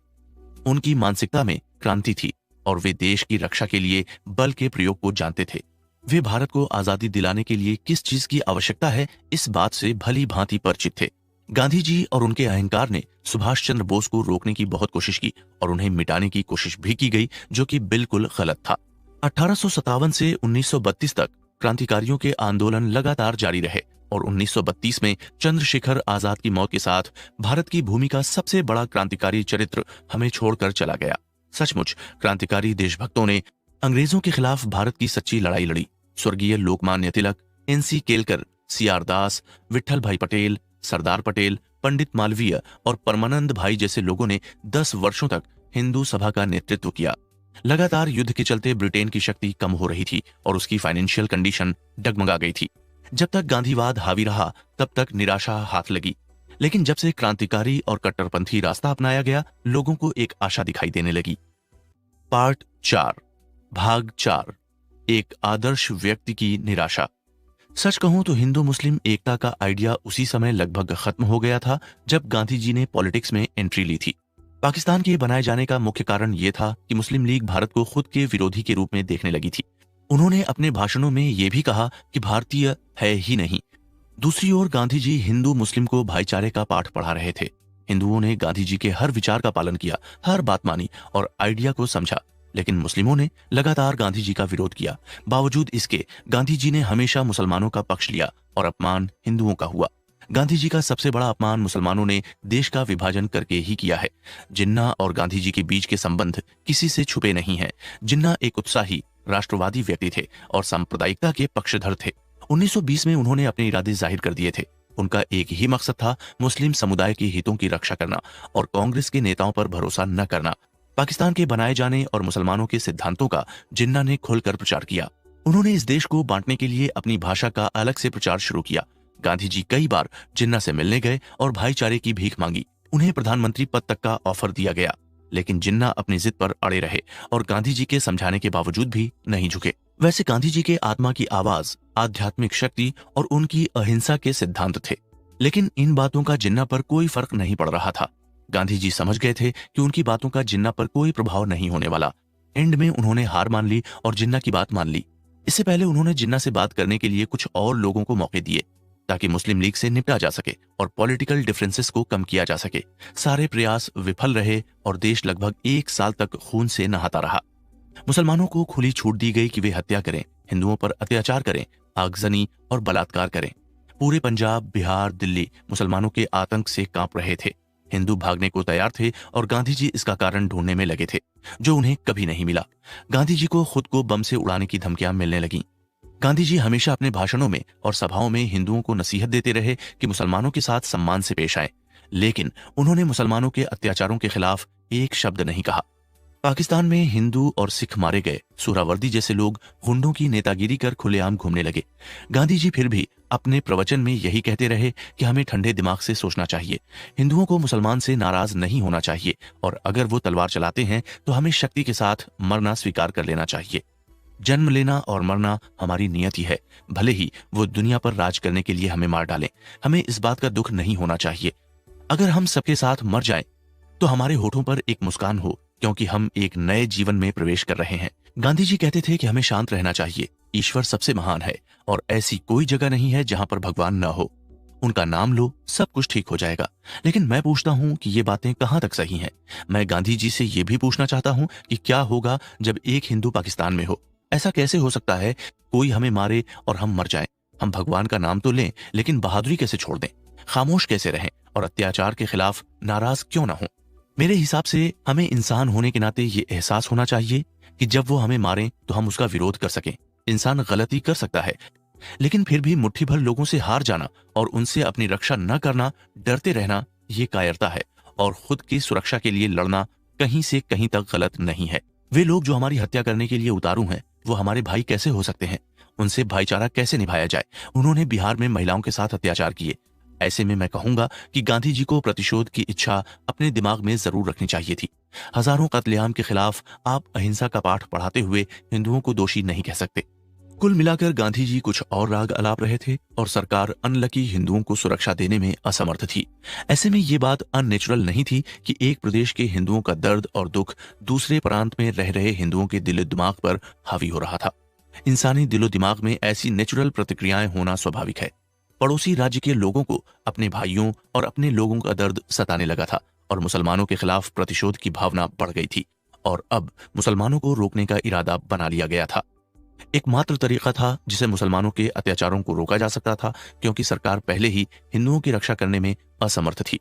उनकी मानसिकता में क्रांति थी और वे देश की रक्षा के लिए बल के प्रयोग को जानते थे। वे भारत को आजादी दिलाने के लिए किस चीज की आवश्यकता है, इस बात से भली भांति परिचित थे। गांधी जी और उनके अहंकार ने सुभाष चंद्र बोस को रोकने की बहुत कोशिश की और उन्हें मिटाने की कोशिश भी की गई, जो कि बिल्कुल गलत था। 1857 से 1932 तक क्रांतिकारियों के आंदोलन लगातार जारी रहे और 1932 में चंद्रशेखर आजाद की मौत के साथ भारत की भूमि का सबसे बड़ा क्रांतिकारी चरित्र हमें छोड़कर चला गया। सचमुच क्रांतिकारी देशभक्तों ने अंग्रेजों के खिलाफ भारत की सच्ची लड़ाई लड़ी। स्वर्गीय लोकमान्य तिलक, एनसी केलकर, सीआर दास, विट्ठल भाई पटेल, सरदार पटेल, पंडित मालवीय और परमानंद भाई जैसे लोगों ने 10 वर्षों तक हिंदू सभा का नेतृत्व किया। लगातार युद्ध के चलते ब्रिटेन की शक्ति कम हो रही थी और उसकी फाइनेंशियल कंडीशन डगमगा गई थी। जब तक गांधीवाद हावी रहा, तब तक निराशा हाथ लगी, लेकिन जब से क्रांतिकारी और कट्टरपंथी रास्ता अपनाया गया, लोगों को एक आशा दिखाई देने लगी। पार्ट 4, भाग 4, एक आदर्श व्यक्ति की निराशा। सच कहूं तो हिंदू मुस्लिम एकता का आइडिया उसी समय लगभग खत्म हो गया था जब गांधी जी ने पॉलिटिक्स में एंट्री ली थी। पाकिस्तान के बनाए जाने का मुख्य कारण यह था कि मुस्लिम लीग भारत को खुद के विरोधी के रूप में देखने लगी थी। उन्होंने अपने भाषणों में यह भी कहा कि भारतीय है ही नहीं। दूसरी ओर गांधी जी हिंदू मुस्लिम को भाईचारे का पाठ पढ़ा रहे थे। हिंदुओं ने गांधी जी के हर विचार का पालन किया, हर बात मानी और आइडिया को समझा, लेकिन मुस्लिमों ने लगातार गांधी जी का विरोध किया। बावजूद इसके गांधी जी ने हमेशा मुसलमानों का पक्ष लिया और अपमान हिंदुओं का हुआ। गांधी जी का सबसे बड़ा अपमान मुसलमानों ने देश का विभाजन करके ही किया है। जिन्ना और गांधी जी के बीच के संबंध किसी से छुपे नहीं हैं। जिन्ना एक उत्साही राष्ट्रवादी व्यक्ति थे और सांप्रदायिकता के पक्षधर थे। 1920 में उन्होंने अपने इरादे जाहिर कर दिए थे। उनका एक ही मकसद था, मुस्लिम समुदाय के हितों की रक्षा करना और कांग्रेस के नेताओं पर भरोसा न करना। पाकिस्तान के बनाए जाने और मुसलमानों के सिद्धांतों का जिन्ना ने खुलकर प्रचार किया। उन्होंने इस देश को बांटने के लिए अपनी भाषा का अलग से प्रचार शुरू किया। गांधी जी कई बार जिन्ना से मिलने गए और भाईचारे की भीख मांगी। उन्हें प्रधानमंत्री पद तक का ऑफर दिया गया, लेकिन जिन्ना अपनी जिद पर अड़े रहे और गांधी जी के समझाने के बावजूद भी नहीं झुके। वैसे गांधी जी के आत्मा की आवाज, आध्यात्मिक शक्ति और उनकी अहिंसा के सिद्धांत थे, लेकिन इन बातों का जिन्ना पर कोई फर्क नहीं पड़ रहा था। गांधी जी समझ गए थे कि उनकी बातों का जिन्ना पर कोई प्रभाव नहीं होने वाला। एंड में उन्होंने हार मान ली और जिन्ना की बात मान ली। इससे पहले उन्होंने जिन्ना से बात करने के लिए कुछ और लोगों को मौके दिए ताकि मुस्लिम लीग से निपटा जा सके और पॉलिटिकल डिफरेंसेस को कम किया जा सके। सारे प्रयास विफल रहे और देश लगभग 1 साल तक खून से नहाता रहा। मुसलमानों को खुली छूट दी गई कि वे हत्या करें, हिंदुओं पर अत्याचार करें, आगजनी और बलात्कार करें। पूरे पंजाब, बिहार, दिल्ली मुसलमानों के आतंक से कांप रहे थे। हिंदू भागने को तैयार थे और गांधी जी इसका कारण ढूंढने में लगे थे, जो उन्हें कभी नहीं मिला। गांधी जी को खुद को बम से उड़ाने की धमकियां मिलने लगीं। गांधी जी हमेशा अपने भाषणों में और सभाओं में हिंदुओं को नसीहत देते रहे कि मुसलमानों के साथ सम्मान से पेश आए, लेकिन उन्होंने मुसलमानों के अत्याचारों के खिलाफ एक शब्द नहीं कहा। पाकिस्तान में हिंदू और सिख मारे गए, सुहरावर्दी जैसे लोग गुंडों की नेतागिरी कर खुलेआम घूमने लगे। गांधी जी फिर भी अपने प्रवचन में यही कहते रहे कि हमें ठंडे दिमाग से सोचना चाहिए, हिंदुओं को मुसलमान से नाराज नहीं होना चाहिए और अगर वो तलवार चलाते हैं तो हमें शक्ति के साथ मरना स्वीकार कर लेना चाहिए। जन्म लेना और मरना हमारी नियति है, भले ही वो दुनिया पर राज करने के लिए हमें मार डालें, हमें इस बात का दुख नहीं होना चाहिए। अगर हम सबके साथ मर जाएं तो हमारे होठों पर एक मुस्कान हो, क्योंकि हम एक नए जीवन में प्रवेश कर रहे हैं। गांधी जी कहते थे कि हमें शांत रहना चाहिए, ईश्वर सबसे महान है और ऐसी कोई जगह नहीं है जहां पर भगवान न हो। उनका नाम लो, सब कुछ ठीक हो जाएगा। लेकिन मैं पूछता हूं कि ये बातें कहां तक सही हैं? मैं गांधी जी से ये भी पूछना चाहता हूं कि क्या होगा जब एक हिंदू पाकिस्तान में हो? ऐसा कैसे हो सकता है कोई हमें मारे और हम मर जाएं? हम भगवान का नाम तो लें, लेकिन बहादुरी कैसे छोड़ दें? खामोश कैसे रहें और अत्याचार के खिलाफ नाराज क्यों ना हो? मेरे हिसाब से हमें इंसान होने के नाते ये एहसास होना चाहिए कि जब वो हमें मारें तो हम उसका विरोध कर सकें। इंसान गलती कर सकता है, लेकिन फिर भी मुट्ठी भर लोगों से हार जाना और उनसे अपनी रक्षा न करना, डरते रहना, ये कायरता है और खुद की सुरक्षा के लिए लड़ना कहीं से कहीं तक गलत नहीं है। वे लोग जो हमारी हत्या करने के लिए उतारू हैं, वो हमारे भाई कैसे हो सकते हैं? उनसे भाईचारा कैसे निभाया जाए? उन्होंने बिहार में महिलाओं के साथ अत्याचार किए। ऐसे में मैं कहूंगा कि गांधी जी को प्रतिशोध की इच्छा अपने दिमाग में जरूर रखनी चाहिए थी। हजारों कत्लेआम के खिलाफ आप अहिंसा का पाठ पढ़ाते हुए हिंदुओं को दोषी नहीं कह सकते। कुल मिलाकर गांधी जी कुछ और राग अलाप रहे थे और सरकार अनलकी हिंदुओं को सुरक्षा देने में असमर्थ थी। ऐसे में ये बात अननेचुरल नहीं थी कि एक प्रदेश के हिंदुओं का दर्द और दुख दूसरे प्रांत में रह रहे हिंदुओं के दिलो दिमाग पर हावी हो रहा था। इंसानी दिलो दिमाग में ऐसी नेचुरल प्रतिक्रियाएं होना स्वाभाविक है। पड़ोसी राज्य के लोगों को अपने भाइयों और अपने लोगों का दर्द सताने लगा था और मुसलमानों के खिलाफ प्रतिशोध की भावना बढ़ गई थी और अब मुसलमानों को रोकने का इरादा बना लिया गया था। एकमात्र तरीका था जिसे मुसलमानों के अत्याचारों को रोका जा सकता था, क्योंकि सरकार पहले ही हिंदुओं की रक्षा करने में असमर्थ थी।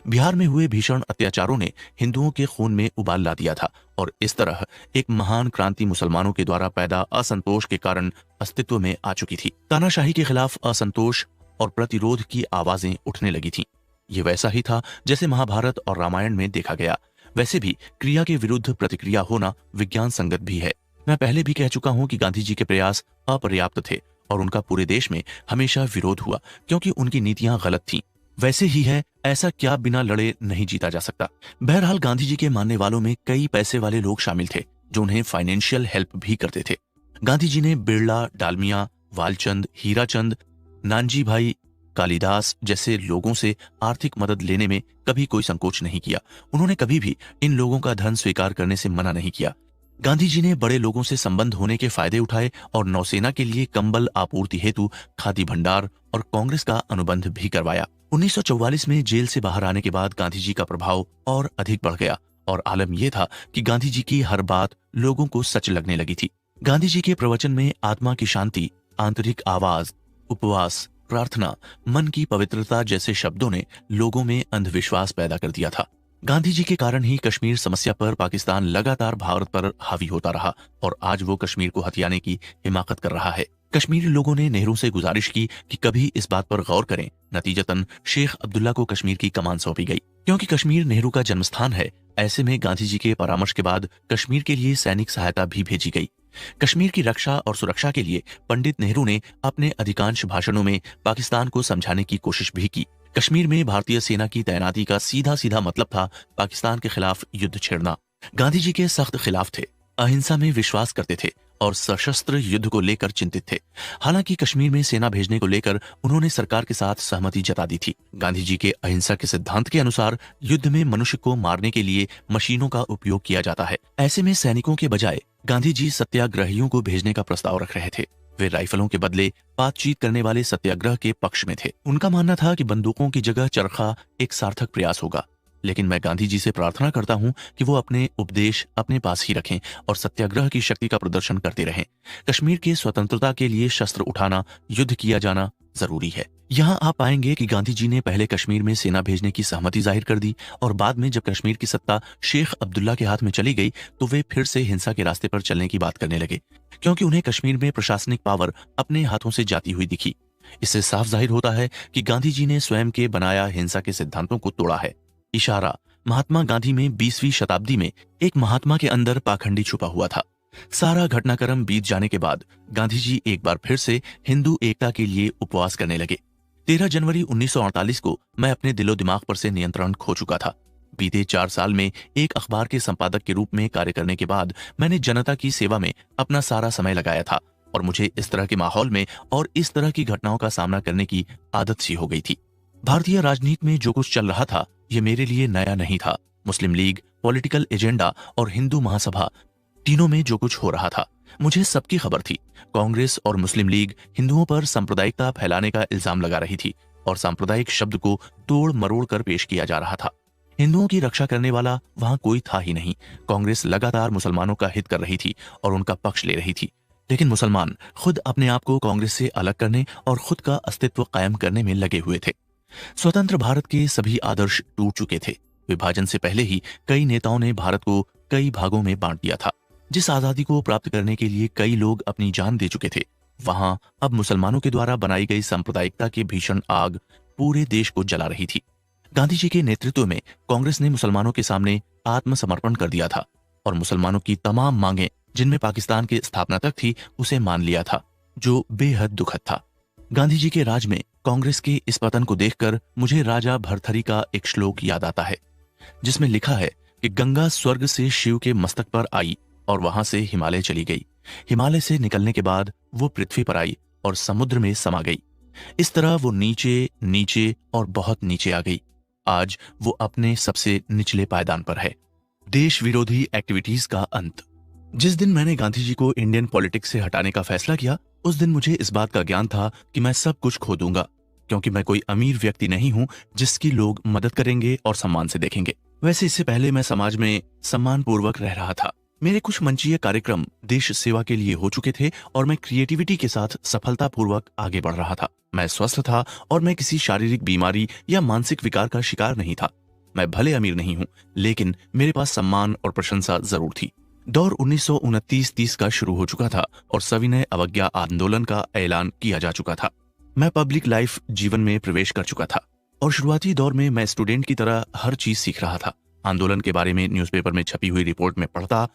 बिहार में हुए भीषण अत्याचारों ने हिंदुओं के खून में उबाल ला दिया था और इस तरह एक महान क्रांति मुसलमानों के द्वारा पैदा असंतोष के कारण अस्तित्व में आ चुकी थी। तानाशाही के खिलाफ असंतोष और प्रतिरोध की आवाजें उठने लगी थीं। ये वैसा ही था जैसे महाभारत और रामायण में देखा गया। वैसे भी क्रिया के विरुद्ध प्रतिक्रिया होना विज्ञान संगत भी है। मैं पहले भी कह चुका हूं कि गांधी जी के प्रयास अपर्याप्त थे और उनका पूरे देश में हमेशा विरोध हुआ, क्योंकि उनकी नीतियां गलत थीं। वैसे ही है, ऐसा क्या बिना लड़े नहीं जीता जा सकता। बहरहाल गांधी जी के मानने वालों में कई पैसे वाले लोग शामिल थे जो उन्हें फाइनेंशियल हेल्प भी करते थे। गांधी जी ने बिरला, डालमिया, वालचंद, हीराचंद, नानजी भाई, कालिदास जैसे लोगों से आर्थिक मदद लेने में कभी कोई संकोच नहीं किया। उन्होंने कभी भी इन लोगों का धन स्वीकार करने से मना नहीं किया। गांधी जी ने बड़े लोगों से संबंध होने के फायदे उठाए और नौसेना के लिए कंबल आपूर्ति हेतु खादी भंडार और कांग्रेस का अनुबंध भी करवाया। 1944 में जेल से बाहर आने के बाद गांधी जी का प्रभाव और अधिक बढ़ गया और आलम यह था कि गांधी जी की हर बात लोगों को सच लगने लगी थी। गांधी जी के प्रवचन में आत्मा की शांति, आंतरिक आवाज, उपवास, प्रार्थना, मन की पवित्रता जैसे शब्दों ने लोगों में अंधविश्वास पैदा कर दिया था। गांधी जी के कारण ही कश्मीर समस्या पर पाकिस्तान लगातार भारत पर हावी होता रहा और आज वो कश्मीर को हथियाने की हिमाकत कर रहा है। कश्मीरी लोगों ने नेहरू से गुजारिश की कि कभी इस बात पर गौर करें। नतीजतन शेख अब्दुल्ला को कश्मीर की कमान सौंपी गई। क्योंकि कश्मीर नेहरू का जन्मस्थान है, ऐसे में गांधी जी के परामर्श के बाद कश्मीर के लिए सैनिक सहायता भी भेजी गई। कश्मीर की रक्षा और सुरक्षा के लिए पंडित नेहरू ने अपने अधिकांश भाषणों में पाकिस्तान को समझाने की कोशिश भी की। कश्मीर में भारतीय सेना की तैनाती का सीधा सीधा मतलब था पाकिस्तान के खिलाफ युद्ध छेड़ना। गांधी जी के सख्त खिलाफ थे, अहिंसा में विश्वास करते थे और सशस्त्र युद्ध को लेकर चिंतित थे। हालांकि कश्मीर में सेना भेजने को लेकर उन्होंने सरकार के साथ सहमति जता दी थी। गांधी जी के अहिंसा के सिद्धांत के अनुसार युद्ध में मनुष्य को मारने के लिए मशीनों का उपयोग किया जाता है। ऐसे में सैनिकों के बजाय गांधी जी सत्याग्रहियों को भेजने का प्रस्ताव रख रहे थे। वे राइफलों के बदले बातचीत करने वाले सत्याग्रह के पक्ष में थे। उनका मानना था कि बंदूकों की जगह चरखा एक सार्थक प्रयास होगा। लेकिन मैं गांधी जी से प्रार्थना करता हूं कि वो अपने उपदेश अपने पास ही रखें और सत्याग्रह की शक्ति का प्रदर्शन करते रहें। कश्मीर की स्वतंत्रता के लिए शस्त्र उठाना, युद्ध किया जाना जरूरी है। यहाँ आप पाएंगे कि गांधी जी ने पहले कश्मीर में सेना भेजने की सहमति जाहिर कर दी और बाद में जब कश्मीर की सत्ता शेख अब्दुल्ला के हाथ में चली गई तो वे फिर से हिंसा के रास्ते पर चलने की बात करने लगे, क्योंकि उन्हें कश्मीर में प्रशासनिक पावर अपने हाथों से जाती हुई दिखी। इससे साफ जाहिर होता है कि गांधी जी ने स्वयं के बनाया हिंसा के सिद्धांतों को तोड़ा है। इशारा महात्मा गांधी में 20वीं शताब्दी में एक महात्मा के अंदर पाखंडी छुपा हुआ था। सारा घटनाक्रम बीत जाने के बाद गांधी जी एक बार फिर से हिंदू एकता के लिए उपवास करने लगे। 13 जनवरी 1948 को मैं अपने दिलो दिमाग पर से नियंत्रण खो चुका था। बीते 4 साल में एक अखबार के संपादक के रूप में कार्य करने के बाद मैंने जनता की सेवा में अपना सारा समय लगाया था और मुझे इस तरह के माहौल में और इस तरह की घटनाओं का सामना करने की आदत सी हो गई थी। भारतीय राजनीति में जो कुछ चल रहा था ये मेरे लिए नया नहीं था। मुस्लिम लीग, पॉलिटिकल एजेंडा और हिंदू महासभा, तीनों में जो कुछ हो रहा था मुझे सबकी खबर थी। कांग्रेस और मुस्लिम लीग हिंदुओं पर सांप्रदायिकता फैलाने का इल्जाम लगा रही थी और सांप्रदायिक शब्द को तोड़ मरोड़ कर पेश किया जा रहा था। हिंदुओं की रक्षा करने वाला वहां कोई था ही नहीं। कांग्रेस लगातार मुसलमानों का हित कर रही थी और उनका पक्ष ले रही थी, लेकिन मुसलमान खुद अपने आप को कांग्रेस से अलग करने और खुद का अस्तित्व कायम करने में लगे हुए थे। स्वतंत्र भारत के सभी आदर्श टूट चुके थे। विभाजन से पहले ही कई नेताओं ने भारत को कई भागों में बांट दिया था। जिस आजादी को प्राप्त करने के लिए कई लोग अपनी जान दे चुके थे, वहां अब मुसलमानों के द्वारा बनाई गई सांप्रदायिकता की भीषण आग पूरे देश को जला रही थी। गांधी जी के नेतृत्व में कांग्रेस ने मुसलमानों के सामने आत्मसमर्पण कर दिया था और मुसलमानों की तमाम मांगें, जिनमें पाकिस्तान की स्थापना तक थी, उसे मान लिया था, जो बेहद दुखद था। गांधी जी के राज में कांग्रेस के इस पतन को देखकर मुझे राजा भरथरी का एक श्लोक याद आता है, जिसमें लिखा है कि गंगा स्वर्ग से शिव के मस्तक पर आई और वहां से हिमालय चली गई। हिमालय से निकलने के बाद वो पृथ्वी पर आई और समुद्र में समा गई। इस तरह वो नीचे नीचे और बहुत नीचे आ गई। आज वो अपने सबसे निचले पायदान पर है। देश विरोधी एक्टिविटीज का अंत। जिस दिन मैंने गांधी जी को इंडियन पॉलिटिक्स से हटाने का फैसला किया, उस दिन मुझे इस बात का ज्ञान था कि मैं सब कुछ खो दूंगा, क्योंकि मैं कोई अमीर व्यक्ति नहीं हूं जिसकी लोग मदद करेंगे और सम्मान से देखेंगे। वैसे इससे पहले मैं समाज में सम्मान पूर्वक रह रहा था। मेरे कुछ मंचीय कार्यक्रम देश सेवा के लिए हो चुके थे और मैं क्रिएटिविटी के साथ सफलतापूर्वक आगे बढ़ रहा था। मैं स्वस्थ था और मैं किसी शारीरिक बीमारी या मानसिक विकार का शिकार नहीं था। मैं भले अमीर नहीं हूं, लेकिन मेरे पास सम्मान और प्रशंसा जरूर थी। दौर 1929-30 का शुरू हो चुका था और सविनय अवज्ञा आंदोलन का ऐलान किया जा चुका था। मैं पब्लिक लाइफ जीवन में प्रवेश कर चुका था और शुरुआती दौर में मैं स्टूडेंट की तरह हर चीज सीख रहा था। आंदोलन के बारे में न्यूज़पेपर में छपी हुई रिपोर्ट में पढ़ता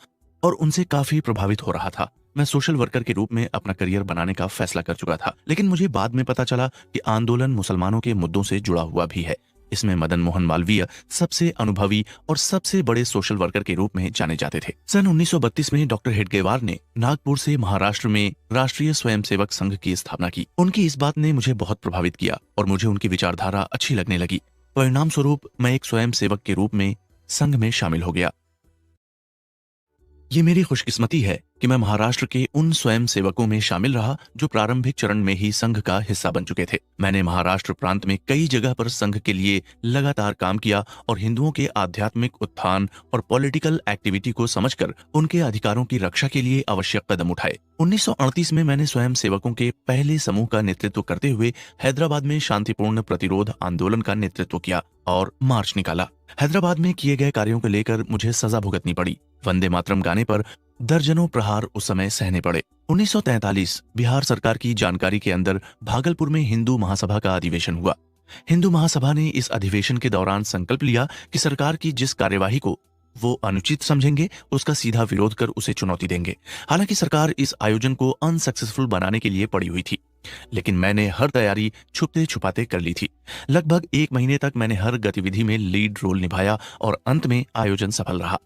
और उनसे काफी प्रभावित हो रहा था। मैं सोशल वर्कर के रूप में अपना करियर बनाने का फैसला कर चुका था, लेकिन मुझे बाद में पता चला कि आंदोलन मुसलमानों के मुद्दों से जुड़ा हुआ भी है। इसमें मदन मोहन मालवीय सबसे अनुभवी और सबसे बड़े सोशल वर्कर के रूप में जाने जाते थे। सन 1932 में डॉक्टर हेडगेवार ने नागपुर से महाराष्ट्र में राष्ट्रीय स्वयंसेवक संघ की स्थापना की। उनकी इस बात ने मुझे बहुत प्रभावित किया और मुझे उनकी विचारधारा अच्छी लगने लगी। परिणाम स्वरूप मैं एक स्वयंसेवक के रूप में संघ में शामिल हो गया। ये मेरी खुशकिस्मती है कि मैं महाराष्ट्र के उन स्वयं सेवकों में शामिल रहा जो प्रारंभिक चरण में ही संघ का हिस्सा बन चुके थे। मैंने महाराष्ट्र प्रांत में कई जगह पर संघ के लिए लगातार काम किया और हिंदुओं के आध्यात्मिक उत्थान और पॉलिटिकल एक्टिविटी को समझकर उनके अधिकारों की रक्षा के लिए आवश्यक कदम उठाए। 1938 में मैंने स्वयं सेवकों के पहले समूह का नेतृत्व करते हुए हैदराबाद में शांतिपूर्ण प्रतिरोध आंदोलन का नेतृत्व किया और मार्च निकाला। हैदराबाद में किए गए कार्यों को लेकर मुझे सजा भुगतनी पड़ी। वंदे मातरम गाने पर दर्जनों प्रहार उस समय सहने पड़े। 1943 बिहार सरकार की जानकारी के अंदर भागलपुर में हिंदू महासभा का अधिवेशन हुआ। हिंदू महासभा ने इस अधिवेशन के दौरान संकल्प लिया कि सरकार की जिस कार्यवाही को वो अनुचित समझेंगे उसका सीधा विरोध कर उसे चुनौती देंगे। हालांकि सरकार इस आयोजन को अनसक्सेसफुल बनाने के लिए पड़ी हुई थी, लेकिन मैंने हर तैयारी छुपते छुपाते कर ली थी। लगभग 1 महीने तक मैंने हर गतिविधि में लीड रोल निभाया और अंत में आयोजन सफल रहा।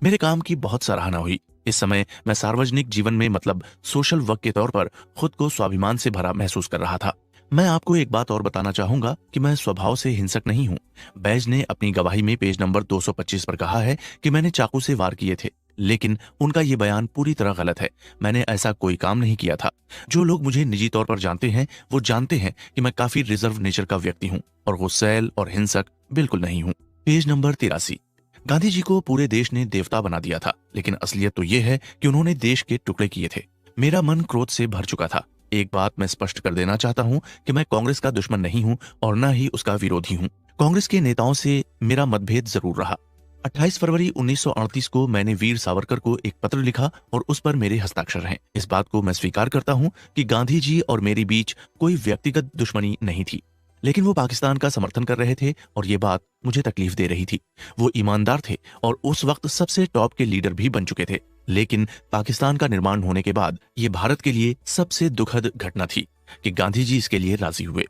मेरे काम की बहुत सराहना हुई। इस समय मैं सार्वजनिक जीवन में मतलब सोशल वर्क के तौर पर खुद को स्वाभिमान से भरा महसूस कर रहा था। मैं आपको एक बात और बताना चाहूंगा कि मैं स्वभाव से हिंसक नहीं हूं। बैज ने अपनी गवाही में पेज नंबर 225 पर कहा है कि मैंने चाकू से वार किए थे, लेकिन उनका ये बयान पूरी तरह गलत है। मैंने ऐसा कोई काम नहीं किया था। जो लोग मुझे निजी तौर पर जानते हैं वो जानते हैं कि मैं काफी रिजर्व नेचर का व्यक्ति हूँ और गुस्सैल और हिंसक बिल्कुल नहीं हूँ। Page number 83। गांधी जी को पूरे देश ने देवता बना दिया था, लेकिन असलियत तो ये है कि उन्होंने देश के टुकड़े किए थे। मेरा मन क्रोध से भर चुका था। एक बात मैं स्पष्ट कर देना चाहता हूं कि मैं कांग्रेस का दुश्मन नहीं हूं और न ही उसका विरोधी हूं। कांग्रेस के नेताओं से मेरा मतभेद जरूर रहा। 28 फरवरी 1938 को मैंने वीर सावरकर को एक पत्र लिखा और उस पर मेरे हस्ताक्षर हैं। इस बात को मैं स्वीकार करता हूं कि गांधी जी और मेरे बीच कोई व्यक्तिगत दुश्मनी नहीं थी, लेकिन वो पाकिस्तान का समर्थन कर रहे थे और ये बात मुझे तकलीफ दे रही थी। वो ईमानदार थे और उस वक्त सबसे टॉप के लीडर भी बन चुके थे, लेकिन पाकिस्तान का निर्माण होने के बाद ये भारत के लिए सबसे दुखद घटना थी कि गांधी जी इसके लिए राजी हुए।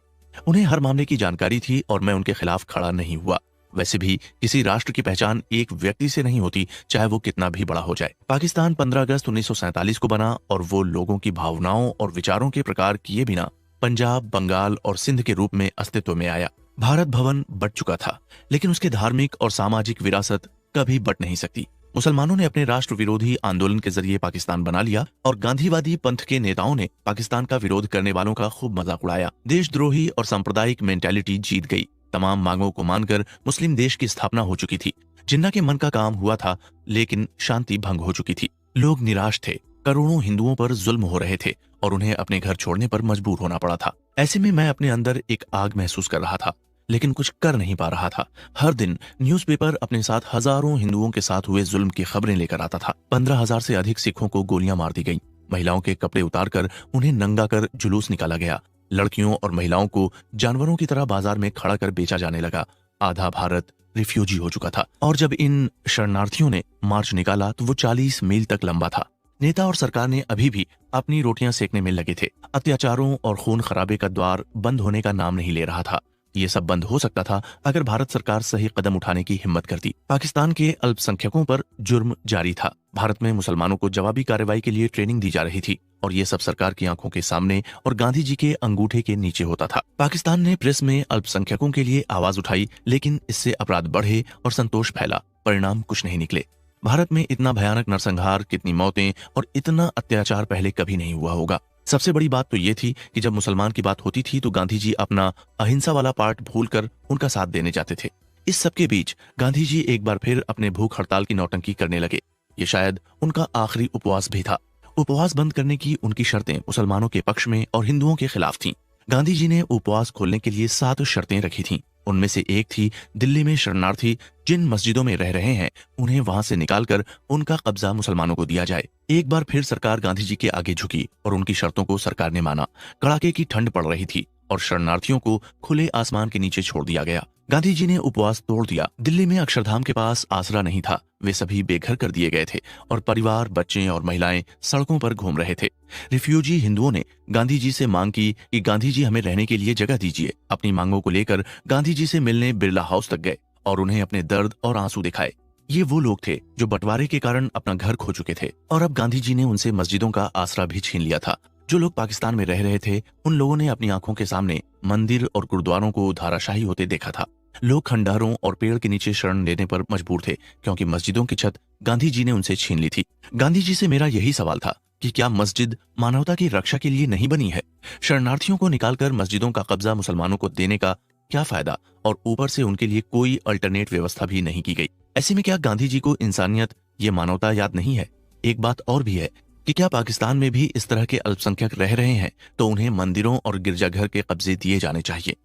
उन्हें हर मामले की जानकारी थी और मैं उनके खिलाफ खड़ा नहीं हुआ। वैसे भी किसी राष्ट्र की पहचान एक व्यक्ति से नहीं होती, चाहे वो कितना भी बड़ा हो जाए। पाकिस्तान 15 अगस्त 1947 को बना और वो लोगों की भावनाओं और विचारों के प्रकार किए बिना पंजाब, बंगाल और सिंध के रूप में अस्तित्व में आया। भारत भवन बट चुका था, लेकिन उसके धार्मिक और सामाजिक विरासत कभी बट नहीं सकती। मुसलमानों ने अपने राष्ट्र विरोधी आंदोलन के जरिए पाकिस्तान बना लिया और गांधीवादी पंथ के नेताओं ने पाकिस्तान का विरोध करने वालों का खूब मजाक उड़ाया। देशद्रोही और सांप्रदायिक मेंटालिटी जीत गई। तमाम मांगों को मानकर मुस्लिम देश की स्थापना हो चुकी थी। जिन्ना के मन का काम हुआ था, लेकिन शांति भंग हो चुकी थी। लोग निराश थे। करोड़ों हिंदुओं पर जुल्म हो रहे थे और उन्हें अपने घर छोड़ने पर मजबूर होना पड़ा था। ऐसे में मैं अपने अंदर एक आग महसूस कर रहा था, लेकिन कुछ कर नहीं पा रहा था। हर दिन न्यूज़पेपर अपने साथ हजारों हिंदुओं के साथ हुए जुल्म की खबरें लेकर आता था। 15,000 से अधिक सिखों को गोलियां मार दी गईं। महिलाओं के कपड़े उतारकर उन्हें नंगा कर जुलूस निकाला गया। लड़कियों और महिलाओं को जानवरों की तरह बाजार में खड़ा कर बेचा जाने लगा। आधा भारत रिफ्यूजी हो चुका था और जब इन शरणार्थियों ने मार्च निकाला तो वो 40 मील तक लंबा था। नेता और सरकार ने अभी भी अपनी रोटियां सेकने में लगे थे। अत्याचारों और खून खराबे का द्वार बंद होने का नाम नहीं ले रहा था। ये सब बंद हो सकता था अगर भारत सरकार सही कदम उठाने की हिम्मत करती। पाकिस्तान के अल्पसंख्यकों पर जुर्म जारी था। भारत में मुसलमानों को जवाबी कार्रवाई के लिए ट्रेनिंग दी जा रही थी और ये सब सरकार की आंखों के सामने और गांधी जी के अंगूठे के नीचे होता था। पाकिस्तान ने प्रेस में अल्पसंख्यकों के लिए आवाज उठाई, लेकिन इससे अपराध बढ़े और संतोष फैला। परिणाम कुछ नहीं निकले। भारत में इतना भयानक नरसंहार, कितनी मौतें और इतना अत्याचार पहले कभी नहीं हुआ होगा। सबसे बड़ी बात तो ये थी कि जब मुसलमान की बात होती थी तो गांधी जी अपना अहिंसा वाला पार्ट भूलकर उनका साथ देने जाते थे। इस सबके बीच गांधी जी एक बार फिर अपने भूख हड़ताल की नौटंकी करने लगे। ये शायद उनका आखिरी उपवास भी था। उपवास बंद करने की उनकी शर्तें मुसलमानों के पक्ष में और हिंदुओं के खिलाफ थीं। गांधी जी ने उपवास खोलने के लिए 7 शर्तें रखी थीं। उनमें से एक थी, दिल्ली में शरणार्थी जिन मस्जिदों में रह रहे हैं उन्हें वहां से निकालकर उनका कब्जा मुसलमानों को दिया जाए। एक बार फिर सरकार गांधी जी के आगे झुकी और उनकी शर्तों को सरकार ने माना। कड़ाके की ठंड पड़ रही थी और शरणार्थियों को खुले आसमान के नीचे छोड़ दिया गया। गांधी जी ने उपवास तोड़ दिया। दिल्ली में अक्षरधाम के पास आसरा नहीं था। वे सभी बेघर कर दिए गए थे और परिवार, बच्चे और महिलाएं सड़कों पर घूम रहे थे। रिफ्यूजी हिंदुओं ने गांधी जी से मांग की कि गांधी जी हमें रहने के लिए जगह दीजिए। अपनी मांगों को लेकर गांधी जी से मिलने बिरला हाउस तक गए और उन्हें अपने दर्द और आंसू दिखाए। ये वो लोग थे जो बंटवारे के कारण अपना घर खो चुके थे और अब गांधी जी ने उनसे मस्जिदों का आसरा भी छीन लिया था। जो लोग पाकिस्तान में रह रहे थे उन लोगों ने अपनी आंखों के सामने मंदिर और गुरुद्वारों को धाराशाही होते देखा था। लोग खंडहरों और पेड़ के नीचे शरण लेने पर मजबूर थे क्योंकि मस्जिदों की छत गांधी जी ने उनसे छीन ली थी। गांधी जी से मेरा यही सवाल था कि क्या मस्जिद मानवता की रक्षा के लिए नहीं बनी है? शरणार्थियों को निकालकर मस्जिदों का कब्जा मुसलमानों को देने का क्या फायदा, और ऊपर से उनके लिए कोई अल्टरनेट व्यवस्था भी नहीं की गई। ऐसे में क्या गांधी जी को इंसानियत, ये मानवता याद नहीं है? एक बात और भी है कि क्या पाकिस्तान में भी इस तरह के अल्पसंख्यक रह रहे हैं तो उन्हें मंदिरों और गिरजाघर के कब्जे दिए जाने चाहिए।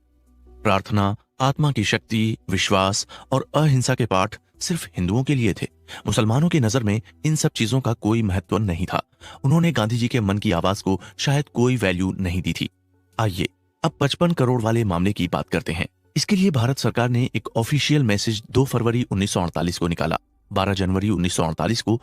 प्रार्थना, आत्मा की शक्ति, विश्वास और अहिंसा के पाठ सिर्फ हिंदुओं के लिए थे। मुसलमानों की नजर में इन सब चीजों का कोई महत्व नहीं था। उन्होंने गांधी जी के मन की आवाज को शायद कोई वैल्यू नहीं दी थी। आइए अब 55 करोड़ वाले मामले की बात करते हैं। इसके लिए भारत सरकार ने एक ऑफिशियल मैसेज 2 फरवरी 1948 को निकाला। 12 जनवरी 1948 को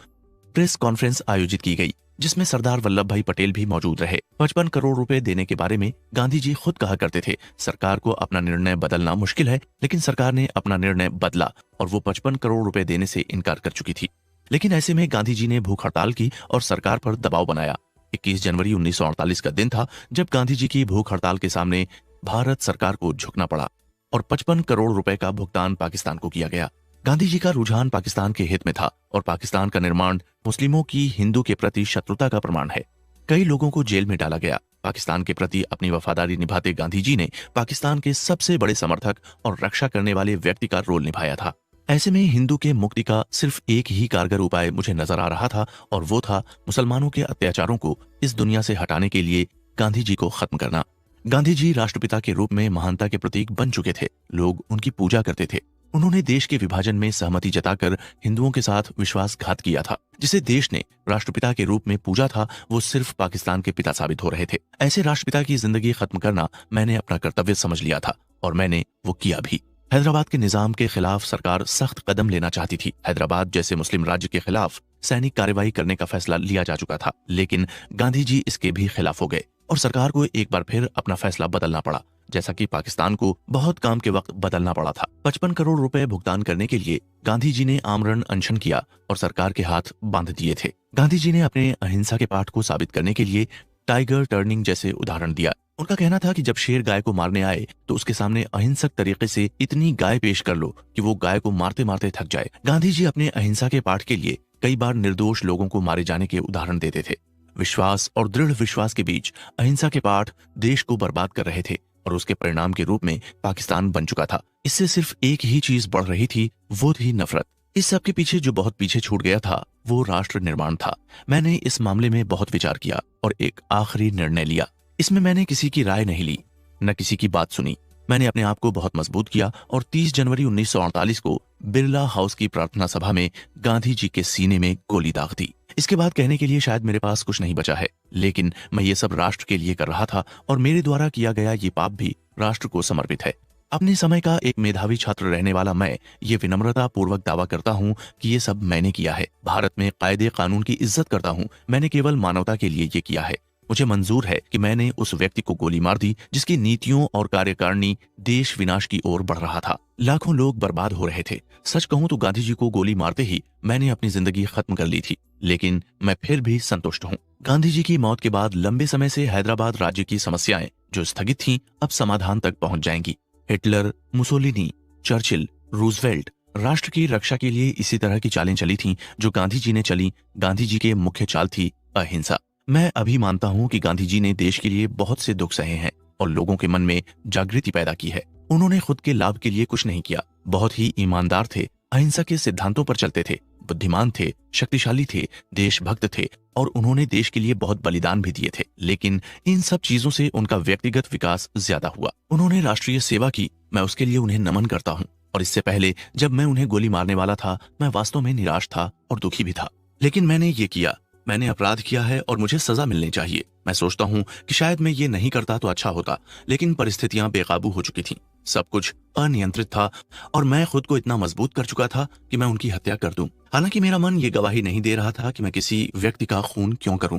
प्रेस कॉन्फ्रेंस आयोजित की गई जिसमें सरदार वल्लभ भाई पटेल भी मौजूद रहे। 55 करोड़ रुपए देने के बारे में गांधी जी खुद कहा करते थे, सरकार को अपना निर्णय बदलना मुश्किल है, लेकिन सरकार ने अपना निर्णय बदला और वो 55 करोड़ रुपए देने से इनकार कर चुकी थी। लेकिन ऐसे में गांधी जी ने भूख हड़ताल की और सरकार पर दबाव बनाया। 21 जनवरी 1948 का दिन था जब गांधी जी की भूख हड़ताल के सामने भारत सरकार को झुकना पड़ा और 55 करोड़ रुपए का भुगतान पाकिस्तान को किया गया। गांधी जी का रुझान पाकिस्तान के हित में था और पाकिस्तान का निर्माण मुस्लिमों की हिंदू के प्रति शत्रुता का प्रमाण है। कई लोगों को जेल में डाला गया। पाकिस्तान के प्रति अपनी वफादारी निभाते गांधी जी ने पाकिस्तान के सबसे बड़े समर्थक और रक्षा करने वाले व्यक्ति का रोल निभाया था। ऐसे में हिंदू के मुक्ति का सिर्फ एक ही कारगर उपाय मुझे नजर आ रहा था और वो था मुसलमानों के अत्याचारों को इस दुनिया से हटाने के लिए गांधी जी को खत्म करना। गांधी जी राष्ट्रपिता के रूप में महानता के प्रतीक बन चुके थे। लोग उनकी पूजा करते थे। उन्होंने देश के विभाजन में सहमति जताकर हिंदुओं के साथ विश्वासघात किया था। जिसे देश ने राष्ट्रपिता के रूप में पूजा था वो सिर्फ पाकिस्तान के पिता साबित हो रहे थे। ऐसे राष्ट्रपिता की जिंदगी खत्म करना मैंने अपना कर्तव्य समझ लिया था और मैंने वो किया भी। हैदराबाद के निजाम के खिलाफ सरकार सख्त कदम लेना चाहती थी। हैदराबाद जैसे मुस्लिम राज्य के खिलाफ सैनिक कार्रवाई करने का फैसला लिया जा चुका था, लेकिन गांधी जी इसके भी खिलाफ हो गए और सरकार को एक बार फिर अपना फैसला बदलना पड़ा, जैसा कि पाकिस्तान को बहुत काम के वक्त बदलना पड़ा था। 55 करोड़ रुपए भुगतान करने के लिए गांधी जी ने आमरण अनशन किया और सरकार के हाथ बांध दिए थे। गांधी जी ने अपने अहिंसा के पाठ को साबित करने के लिए टाइगर टर्निंग जैसे उदाहरण दिया। उनका कहना था कि जब शेर गाय को मारने आए तो उसके सामने अहिंसक तरीके से इतनी गाय पेश कर लो कि वो गाय को मारते मारते थक जाए। गांधी जी अपने अहिंसा के पाठ के लिए कई बार निर्दोष लोगों को मारे जाने के उदाहरण देते थे। विश्वास और दृढ़ विश्वास के बीच अहिंसा के पाठ देश को बर्बाद कर रहे थे और उसके परिणाम के रूप में पाकिस्तान बन चुका था। इससे सिर्फ एक ही चीज बढ़ रही थी, वो थी नफरत। इस सब के पीछे जो बहुत पीछे छूट गया था वो राष्ट्र निर्माण था। मैंने इस मामले में बहुत विचार किया और एक आखिरी निर्णय लिया। इसमें मैंने किसी की राय नहीं ली, न किसी की बात सुनी। मैंने अपने आप को बहुत मजबूत किया और 30 जनवरी 1948 को बिरला हाउस की प्रार्थना सभा में गांधी जी के सीने में गोली दाग दी। इसके बाद कहने के लिए शायद मेरे पास कुछ नहीं बचा है, लेकिन मैं ये सब राष्ट्र के लिए कर रहा था और मेरे द्वारा किया गया ये पाप भी राष्ट्र को समर्पित है। अपने समय का एक मेधावी छात्र रहने वाला मैं ये विनम्रता पूर्वक दावा करता हूँ कि ये सब मैंने किया है। भारत में कायदे कानून की इज्जत करता हूँ। मैंने केवल मानवता के लिए ये किया है। मुझे मंजूर है कि मैंने उस व्यक्ति को गोली मार दी जिसकी नीतियों और कार्यकारिणी देश विनाश की ओर बढ़ रहा था। लाखों लोग बर्बाद हो रहे थे। सच कहूं तो गांधी जी को गोली मारते ही मैंने अपनी जिंदगी खत्म कर ली थी, लेकिन मैं फिर भी संतुष्ट हूं। गांधी जी की मौत के बाद लंबे समय से हैदराबाद राज्य की समस्याएं जो स्थगित थीं अब समाधान तक पहुंच जाएंगी। हिटलर, मुसोलिनी, चर्चिल, रूजवेल्ट राष्ट्र की रक्षा के लिए इसी तरह की चालें चली थीं जो गांधी जी ने चली। गांधी जी के मुख्य चाल थी अहिंसा। मैं अभी मानता हूं कि गांधी जी ने देश के लिए बहुत से दुख सहे हैं और लोगों के मन में जागृति पैदा की है। उन्होंने खुद के लाभ के लिए कुछ नहीं किया। बहुत ही ईमानदार थे, अहिंसा के सिद्धांतों पर चलते थे, बुद्धिमान थे, शक्तिशाली थे, देशभक्त थे और उन्होंने देश के लिए बहुत बलिदान भी दिए थे। लेकिन इन सब चीजों से उनका व्यक्तिगत विकास ज्यादा हुआ। उन्होंने राष्ट्रीय सेवा की, मैं उसके लिए उन्हें नमन करता हूँ। और इससे पहले जब मैं उन्हें गोली मारने वाला था मैं वास्तव में निराश था और दुखी भी था, लेकिन मैंने ये किया। मैंने अपराध किया है और मुझे सजा मिलनी चाहिए। मैं सोचता हूँ कि शायद मैं ये नहीं करता तो अच्छा होता, लेकिन परिस्थितियां बेकाबू हो चुकी थीं। सब कुछ अनियंत्रित था और मैं खुद को इतना मजबूत कर चुका था कि मैं उनकी हत्या कर दूं। हालांकि मेरा मन ये गवाही नहीं दे रहा था कि मैं किसी व्यक्ति का खून क्यों करूं।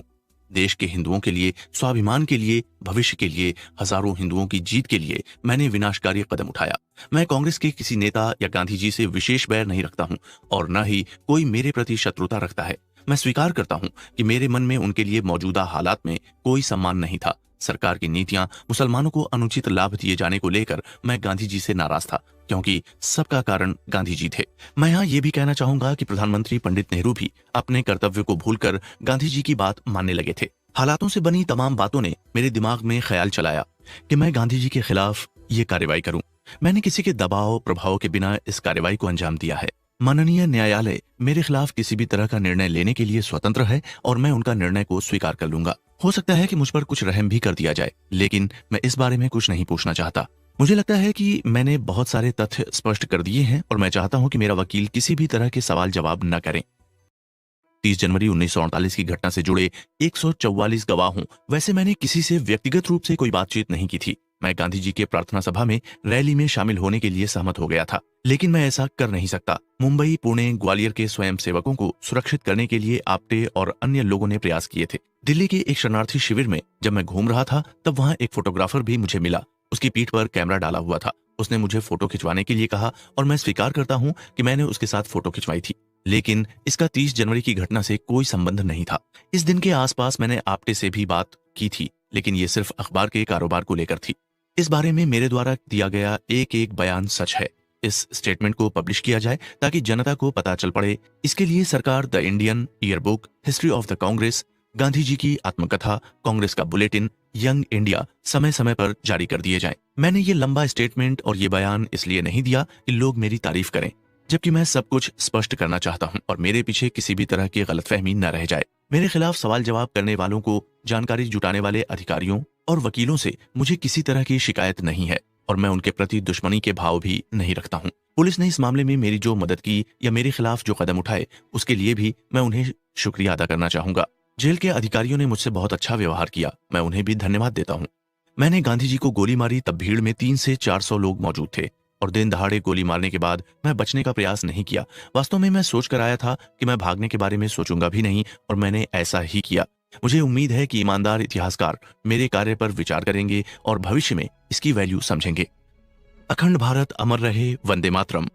देश के हिंदुओं के लिए, स्वाभिमान के लिए, भविष्य के लिए, हजारों हिंदुओं की जीत के लिए मैंने विनाशकारी कदम उठाया। मैं कांग्रेस के किसी नेता या गांधी जी से विशेष बैर नहीं रखता हूं और न ही कोई मेरे प्रति शत्रुता रखता है। मैं स्वीकार करता हूं कि मेरे मन में उनके लिए मौजूदा हालात में कोई सम्मान नहीं था। सरकार की नीतियां मुसलमानों को अनुचित लाभ दिए जाने को लेकर मैं गांधी जी से नाराज था, क्योंकि सबका कारण गांधी जी थे। मैं यहाँ ये भी कहना चाहूंगा कि प्रधानमंत्री पंडित नेहरू भी अपने कर्तव्य को भूलकर गांधी जी की बात मानने लगे थे। हालातों से बनी तमाम बातों ने मेरे दिमाग में ख्याल चलाया कि मैं गांधी जी के खिलाफ ये कार्रवाई करूं। मैंने किसी के दबाव प्रभाव के बिना इस कार्रवाई को अंजाम दिया है। माननीय न्यायालय मेरे खिलाफ किसी भी तरह का निर्णय लेने के लिए स्वतंत्र है और मैं उनका निर्णय को स्वीकार कर लूंगा। हो सकता है कि मुझ पर कुछ रहम भी कर दिया जाए, लेकिन मैं इस बारे में कुछ नहीं पूछना चाहता। मुझे लगता है कि मैंने बहुत सारे तथ्य स्पष्ट कर दिए हैं और मैं चाहता हूं कि मेरा वकील किसी भी तरह के सवाल जवाब न करें। 30 जनवरी 1948 की घटना से जुड़े 144 गवाह हूं। वैसे मैंने किसी से व्यक्तिगत रूप से कोई बातचीत नहीं की थी। मैं गांधी जी के प्रार्थना सभा में रैली में शामिल होने के लिए सहमत हो गया था, लेकिन मैं ऐसा कर नहीं सकता। मुंबई, पुणे, ग्वालियर के स्वयं सेवकों को सुरक्षित करने के लिए आप्टे और अन्य लोगों ने प्रयास किए थे। दिल्ली के एक शरणार्थी शिविर में जब मैं घूम रहा था, तब वहां एक फोटोग्राफर भी मुझे मिला। उसकी पीठ पर कैमरा डाला हुआ था। उसने मुझे फोटो खिंचवाने के लिए कहा और मैं स्वीकार करता हूं कि मैंने उसके साथ फोटो खिंचवाई थी, लेकिन इसका 30 जनवरी की घटना से कोई संबंध नहीं था। इस दिन के आसपास मैंने आप्टे से भी बात की थी, लेकिन ये सिर्फ अखबार के कारोबार को लेकर थी। इस बारे में मेरे द्वारा दिया गया एक एक बयान सच है। इस स्टेटमेंट को पब्लिश किया जाए ताकि जनता को पता चल पड़े। इसके लिए सरकार the Indian yearbook, history of the Congress, Gandhi ji की आत्मकथा, कांग्रेस का बुलेटिन, यंग इंडिया समय समय पर जारी कर दिए जाएं। मैंने ये लंबा स्टेटमेंट और ये बयान इसलिए नहीं दिया कि लोग मेरी तारीफ करें, जबकि मैं सब कुछ स्पष्ट करना चाहता हूं और मेरे पीछे किसी भी तरह की गलतफहमी न रह जाए। मेरे खिलाफ सवाल जवाब करने वालों को, जानकारी जुटाने वाले अधिकारियों और वकीलों से मुझे किसी तरह की शिकायत नहीं है और मैं उनके प्रति दुश्मनी के भाव भी नहीं रखता हूं। पुलिस ने इस मामले में मेरी जो मदद की या मेरे खिलाफ जो कदम उठाए, उसके लिए भी मैं उन्हें शुक्रिया अदा करना चाहूंगा। जेल के अधिकारियों ने मुझसे बहुत अच्छा व्यवहार किया, मैं उन्हें भी धन्यवाद देता हूँ। मैंने गांधी जी को गोली मारी तब भीड़ में 300 से 400 लोग मौजूद थे और दिन दहाड़े गोली मारने के बाद मैं बचने का प्रयास नहीं किया। वास्तव में मैं सोच कर आया था कि मैं भागने के बारे में सोचूंगा भी नहीं और मैंने ऐसा ही किया। मुझे उम्मीद है कि ईमानदार इतिहासकार मेरे कार्य पर विचार करेंगे और भविष्य में इसकी वैल्यू समझेंगे। अखंड भारत अमर रहे, वंदे मातरम।